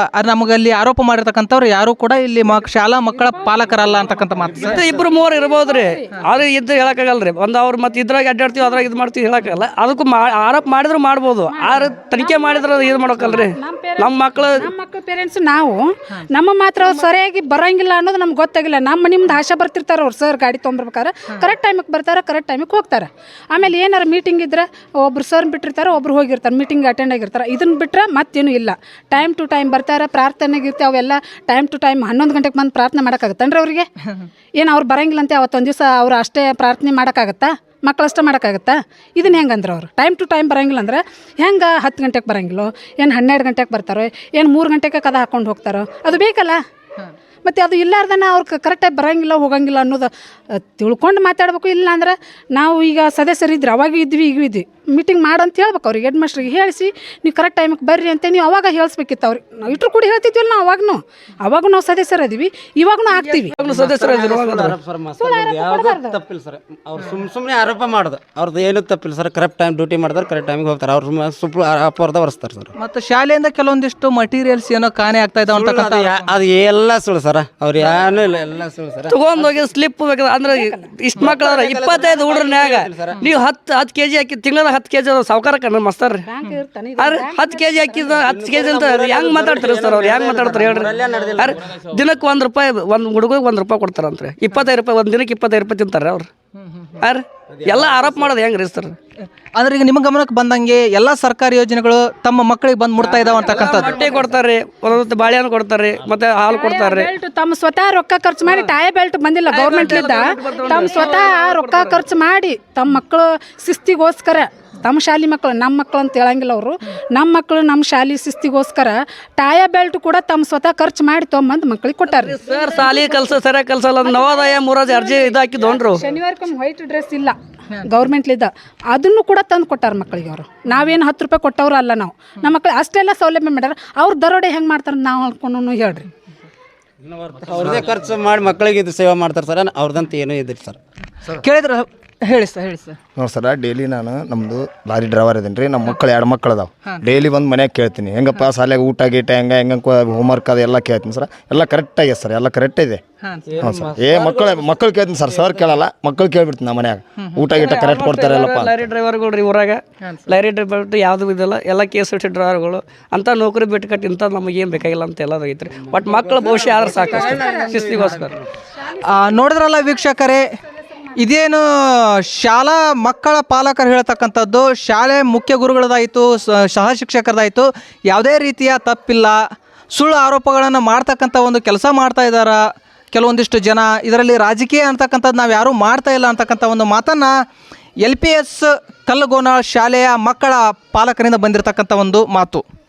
ನಮಗಲ್ಲಿ ಆರೋಪ ಮಾಡಿರ್ತಕ್ಕಂಥವ್ರು ಯಾರು ಕೂಡ ಇಲ್ಲಿ ಶಾಲಾ ಮಕ್ಕಳ ಪಾಲಕರಲ್ಲ ಅಂತಕ್ಕಂಥ ಮಾತು ಸರ್. ಮತ್ತೆ ಇಬ್ಬರು ಮೂವರು ಇರ್ಬೋದು ರೀ, ಆದ್ರೆ ಇದ್ದು ಹೇಳೋಕ್ಕಾಗಲ್ಲ ರೀ. ಒಂದು ಅವ್ರು ಮತ್ತೆ ಇದ್ರಾಗ ಅಡ್ಡಾಡ್ತೀವಿ ಅದ್ರಾಗ ಇದು ಮಾಡ್ತೀವಿ ಹೇಳೋಕ್ಕಾಗಲ್ಲ. ಅದಕ್ಕೂ ಆರೋಪ ಮಾಡಿದ್ರು ಮಾಡ್ಬೋದು, ಆದ್ರೆ ತನಿಖೆ ಮಾಡಿದ್ರೆ ಇದು ಮಾಡೋಕ್ಕಲ್ರಿ. ನಮ್ಮ ಮಕ್ಕಳು ಪೇರೆಂಟ್ಸ್ ನಾವು ನಮ್ಮ ಮಾತ್ರ ಅವ್ರು ಸರಿಯಾಗಿ ಬರೋಂಗಿಲ್ಲ ಅನ್ನೋದು ನಮ್ಗೆ ಗೊತ್ತಾಗಿಲ್ಲ. ನಮ್ಮ ನಿಮ್ದು ಆಶೆ ಬರ್ತಿರ್ತಾರೆ ಅವ್ರು ಸರ್ ಗಾಡಿ ತೊಗೊಂಬರ್ಬೇಕಾರೆ ಕರೆಕ್ಟ್ ಟೈಮಿಗೆ ಬರ್ತಾರೆ, ಕರೆಕ್ಟ್ ಟೈಮಿಗೆ ಹೋಗ್ತಾರೆ. ಆಮೇಲೆ ಏನಾರು ಮೀಟಿಂಗ್ ಇದ್ರೆ ಒಬ್ರು ಸರ್ ಬಿಟ್ಟಿರ್ತಾರೆ, ಒಬ್ರು ಹೋಗಿರ್ತಾರೆ, ಮೀಟಿಂಗ್ ಅಟೆಂಡ್ ಆಗಿರ್ತಾರೆ. ಇದನ್ನು ಬಿಟ್ಟರೆ ಮತ್ತೇನು ಇಲ್ಲ. ಟೈಮ್ ಟು ಟೈಮ್ ಬರ್ತಾರೆ, ಪ್ರಾರ್ಥನೆಗೆ ಇರ್ತೀವಿ ಅವೆಲ್ಲ ಟೈಮ್ ಟು ಟೈಮ್ 11 ಗಂಟೆಗೆ ಬಂದು ಪ್ರಾರ್ಥನೆ ಮಾಡೋಕ್ಕಾಗತ್ತನ್ರಿ ಅವರಿಗೆ? ಏನು ಅವ್ರು ಬರೋಂಗಿಲ್ಲ ಅಂತ ಅವತ್ತೊಂದು ದಿವಸ ಅವ್ರು ಅಷ್ಟೇ ಪ್ರಾರ್ಥನೆ ಮಾಡೋಕ್ಕಾಗತ್ತಾ? ಮಕ್ಕಳು ಅಷ್ಟೇ ಮಾಡೋಕ್ಕಾಗತ್ತಾ? ಇದನ್ನ ಹೆಂಗಂದ್ರೆ ಅವ್ರು ಟೈಮ್ ಟು ಟೈಮ್ ಬರೋಂಗಿಲ್ಲ ಅಂದ್ರೆ ಹೆಂಗೆ 10 ಗಂಟೆಗೆ ಬರೋಂಗಿಲ್ಲೋ, ಏನು 12 ಗಂಟೆಗೆ ಬರ್ತಾರೋ, ಏನು 3 ಗಂಟೆಗೆ ಕದ ಹಾಕ್ಕೊಂಡು ಹೋಗ್ತಾರೋ? ಅದು ಬೇಕಲ್ಲ. ಮತ್ತು ಅದು ಇಲ್ಲಾರ್ದನ ಅವ್ರು ಕರೆಕ್ಟಾಗಿ ಬರೋಂಗಿಲ್ಲ ಹೋಗಂಗಿಲ್ಲ ಅನ್ನೋದು ತಿಳ್ಕೊಂಡು ಮಾತಾಡ್ಬೇಕು. ಇಲ್ಲ ಅಂದ್ರೆ ನಾವು ಈಗ ಸದಸ್ಯರಿದ್ರಿ, ಅವಾಗ ಇದ್ವಿ ಈಗ ಇದ್ವಿ, ಮೀಟಿಂಗ್ ಮಾಡಂತ ಹೇಳ್ಬೇಕು ಅವ್ರಿಗೆ, ಹೆಡ್ ಮಾಸ್ಟ್ರಿಗೆ ಹೇಳಿಸಿ ನೀವು ಕರೆಕ್ಟ್ ಟೈಮಿಗೆ ಬರ್ರಿ ಅಂತ ನೀವು ಅವಾಗ ಹೇಳಿಸ್ಬೇಕಿತ್ತು ಅವ್ರಿಗೆ. ನಾವು ಇಟ್ಟರು ಕೂಡ ಹೇಳ್ತಿದ್ವಿಲ್ಲ ನಾವು ಅವಾಗೂ ನಾವು ಸದಸ್ಯರಿದ್ದೀವಿ, ಇವಾಗೂ ಆಗ್ತೀವಿ ಸದಸ್ಯರು. ತಪ್ಪಿಲ್ಲ ಸರ್, ಅವ್ರು ಸುಮ್ಮನೆ ಆರೋಪ ಮಾಡೋದು ಅವ್ರದ್ದು ಏನೂ ತಪ್ಪಿಲ್ಲ ಸರ್. ಕರೆಕ್ಟ್ ಟೈಮ್ ಡ್ಯೂಟಿ ಮಾಡಿದ್ರೆ ಕರೆಕ್ಟ್ ಟೈಮಿಗೆ ಹೋಗ್ತಾರೆ, ಅವ್ರು ಅಪರಾಧ ಹೊರಿಸ್ತಾರೆ ಸರ್. ಮತ್ತು ಶಾಲೆಯಿಂದ ಕೆಲವೊಂದಿಷ್ಟು ಮಟೀರಿಯಲ್ಸ್ ಏನೋ ಕಾಣೆ ಆಗ್ತಾ ಇದಾವೆ ಅಂತಕ್ಕಂಥ ಅದು ಎಲ್ಲ ಸುಳ್ಳು ಸರ್, ಅವ್ರು ಏನೂ ಇಲ್ಲ, ಎಲ್ಲ ಸುಳ್ಳು ಸರ್. ತಗೊಂಡೋಗಿ ಸ್ಲಿಪ್ ಬೇಕು ಅಂದ್ರೆ ಇಷ್ಟು ಮಕ್ಳು 25 ಹುಡ್ರನ್ಯಾಗ ನೀವು 10 kg ಹಾಕಿ ತಿಂಗಳ 10 kg ಸಾವುಕಾರ ಕಣ್ಣ ಮಸ್ತಾರ. ಅರೆ 10 kg ಹಾಕಿದ 10 kg ಅಂತ ಹೆಂಗ್ ಮಾತಾಡ್ತಾರೆ ಸರ್ ಅವ್ರು? ಹೆಂಗ್ ಮಾತಾಡ್ತಾರೆ ಹೇಳ್ರಿ? ಅರೆ ದಿನಕ್ಕೆ ₹1 ಒಂದು ಹುಡುಗಿಗೆ ₹1 ಕೊಡ್ತಾರಂತ್ರಿ, 25 ರೂಪಾಯಿ ಒಂದು ದಿನಕ್ಕೆ 25 ರೂಪಾಯಿ ತಿಂತಾರೆ ಅವ್ರು. ಅರೆ ಎಲ್ಲ ಆರೋಪ ಮಾಡೋದು ಹೆಂಗ್ರಿ ಸರ್? ಅಂದ್ರೆ ಈಗ ನಿಮ್ಮ ಗಮನಕ್ಕೆ ಬಂದಂಗೆ ಎಲ್ಲ ಸರ್ಕಾರಿ ಯೋಜನೆಗಳು ತಮ್ಮ ಮಕ್ಕಳಿಗೆ ಬಂದು ಮುಟ್ತಾ ಇದಾವೆ ಅಂತಕ್ಕಂಥದ್ದು. ಬಟ್ಟೆ ಕೊಡ್ತಾರೆ, ಒಂದೊಂದು ಬಾಳೆಹಣ್ಣು ಕೊಡ್ತಾರೆ, ಮತ್ತೆ ಹಾಲು ಕೊಡ್ತಾರೆ. ತಮ್ಮ ಸ್ವತಃ ರೊಕ್ಕ ಖರ್ಚು ಮಾಡಿ ಟಾಯ ಬೆಲ್ಟ್ ಬಂದಿಲ್ಲ ಗೌರ್ಮೆಂಟ್ಲಿದ್ದ, ತಮ್ಮ ಸ್ವತಃ ರೊಕ್ಕ ಖರ್ಚು ಮಾಡಿ ತಮ್ಮ ಮಕ್ಕಳು ಶಿಸ್ತಿಗೋಸ್ಕರ, ತಮ್ಮ ಶಾಲೆ ಮಕ್ಕಳು ನಮ್ಮ ಮಕ್ಕಳು ಅಂತ ಹೇಳಂಗಿಲ್ಲ ಅವರು, ನಮ್ಮ ಮಕ್ಕಳು ನಮ್ಮ ಶಾಲೆ ಶಿಸ್ತಿಗೋಸ್ಕರ ಟಾಯ ಬೆಲ್ಟ್ ಕೂಡ ತಮ್ಮ ಸ್ವತಃ ಖರ್ಚು ಮಾಡಿ ತೊಗೊಂಬಂದು ಮಕ್ಕಳಿಗೆ ಕೊಟ್ಟಾರೆ ಸರ್. ಶಾಲೆ ಕಲ್ಸ ಸರಿಯಾಗಿ ಕಲ್ಸಲ್ಲ, ನವೋದಯ ಮುರಾರ್ಜಿ ಅರ್ಜಿ ಇದಾಕಿದ್ದೋನ್ರು. ಶನಿವಾರಕ್ಕೊಮ್ಮೆ ವೈಟ್ ಡ್ರೆಸ್ ಇಲ್ಲ ಗೌರ್ಮೆಂಟ್ಲಿದ್ದ, ಅದನ್ನು ಕೂಡ ತಂದು ಕೊಟ್ಟಾರ ಮಕ್ಕಳಿಗೆ ಅವರು. ನಾವೇನು 10 ರೂಪಾಯಿ ಕೊಟ್ಟವ್ರು ಅಲ್ಲ ನಾವು, ನಮ್ಮ ಮಕ್ಕಳು ಅಷ್ಟೆಲ್ಲ ಸೌಲಭ್ಯ ಮಾಡ್ಯಾರ. ಅವ್ರು ದರೋಡೆ ಹೆಂಗೆ ಮಾಡ್ತಾರೆ ನಾವು ಅನ್ಕೊಂಡು ಹೇಳ್ರಿ. ಅವ್ರದ್ದೇ ಖರ್ಚು ಮಾಡಿ ಮಕ್ಕಳಿಗೆ ಇದು ಸೇವೆ ಮಾಡ್ತಾರೆ ಸರ್, ಅವ್ರದಂತ ಏನೂ ಇದ್ರಿ ಸರ್. ಕೇಳಿದ್ರೆ ಹೇಳಿ ಸರ್, ಹೇಳಿ ಸರ್. ನೋಡಿ ಸರ, ಡೈಲಿ ನಾನು ನಮ್ಮದು ಲಾರಿ ಡ್ರೈವರ್ ಇದ್ದೀನಿ ರೀ. ನಮ್ಮ ಮಕ್ಕಳು 2 ಮಕ್ಕಳು ಅದಾವೆ. ಡೈಲಿ ಬಂದು ಮನ್ಯಾಗ ಕೇಳ್ತೀನಿ, ಹೆಂಗಪ್ಪ ಶಾಲೆಗೆ ಊಟ ಗೀಟ ಹೆಂಗೆ ಹೋಮ್ವರ್ಕ್ ಅದೆಲ್ಲ ಕೇಳ್ತೀನಿ ಸರ್. ಎಲ್ಲ ಕರೆಕ್ಟಾಗಿದೆ ಸರ್, ಎಲ್ಲ ಕರೆಕ್ಟ್ ಇದೆ. ಹಾಂ ಸರ್. ಮಕ್ಕಳು ಕೇಳ್ತೀನಿ ಸರ್ ಕೇಳಲ್ಲ, ಮಕ್ಕಳು ಕೇಳ್ಬಿಡ್ತೀನಿ ನಮ್ಮ ಮನ್ಯಾಗ ಊಟ ಗೀಟ ಕರೆಕ್ಟ್ ಕೊಡ್ತಾರಲ್ಲಪ್ಪ. ಲಾರಿ ಡ್ರೈವರ್ಗಳು ರೀ ಊರಾಗ, ಲಾರಿ ಡ್ರೈವರ್ ಯಾವುದು ಇದಲ್ಲ, ಎಲ್ಲ KSRTC ಡ್ರೈವರ್ಗಳು ಅಂತ ನೌಕರಿ ಬಿಟ್ಟು ಕಟ್ಟಿ ಇಂಥ ನಮಗೇನು ಬೇಕಾಗಿಲ್ಲ ಅಂತ ಎಲ್ಲ ಐತ್ರಿ. ಬಟ್ ಮಕ್ಕಳ ಭವಿಷ್ಯ ಆದ್ರೆ ಸಾಕು ಶಿಸ್ತಿಗೋಸ್ಕರ. ನೋಡಿದ್ರಲ್ಲ ವೀಕ್ಷಕರೇ, ಇದೇನು ಶಾಲಾ ಮಕ್ಕಳ ಪಾಲಕರು ಹೇಳ್ತಕ್ಕಂಥದ್ದು, ಶಾಲೆ ಮುಖ್ಯ ಗುರುಗಳದಾಯಿತು, ಸಹ ಶಿಕ್ಷಕರದಾಯಿತು, ಯಾವುದೇ ರೀತಿಯ ತಪ್ಪಿಲ್ಲ. ಸುಳ್ಳು ಆರೋಪಗಳನ್ನು ಮಾಡ್ತಕ್ಕಂಥ ಒಂದು ಕೆಲಸ ಮಾಡ್ತಾ ಇದ್ದಾರೆ ಕೆಲವೊಂದಿಷ್ಟು ಜನ. ಇದರಲ್ಲಿ ರಾಜಕೀಯ ಅಂತಕ್ಕಂಥದ್ದು ನಾವು ಯಾರೂ ಮಾಡ್ತಾ ಇಲ್ಲ ಅಂತಕ್ಕಂಥ ಒಂದು ಮಾತನ್ನು LPS ಕಲ್ಲಗೋನಾಳ್ ಶಾಲೆಯ ಮಕ್ಕಳ ಪಾಲಕರಿಂದ ಬಂದಿರತಕ್ಕಂಥ ಒಂದು ಮಾತು.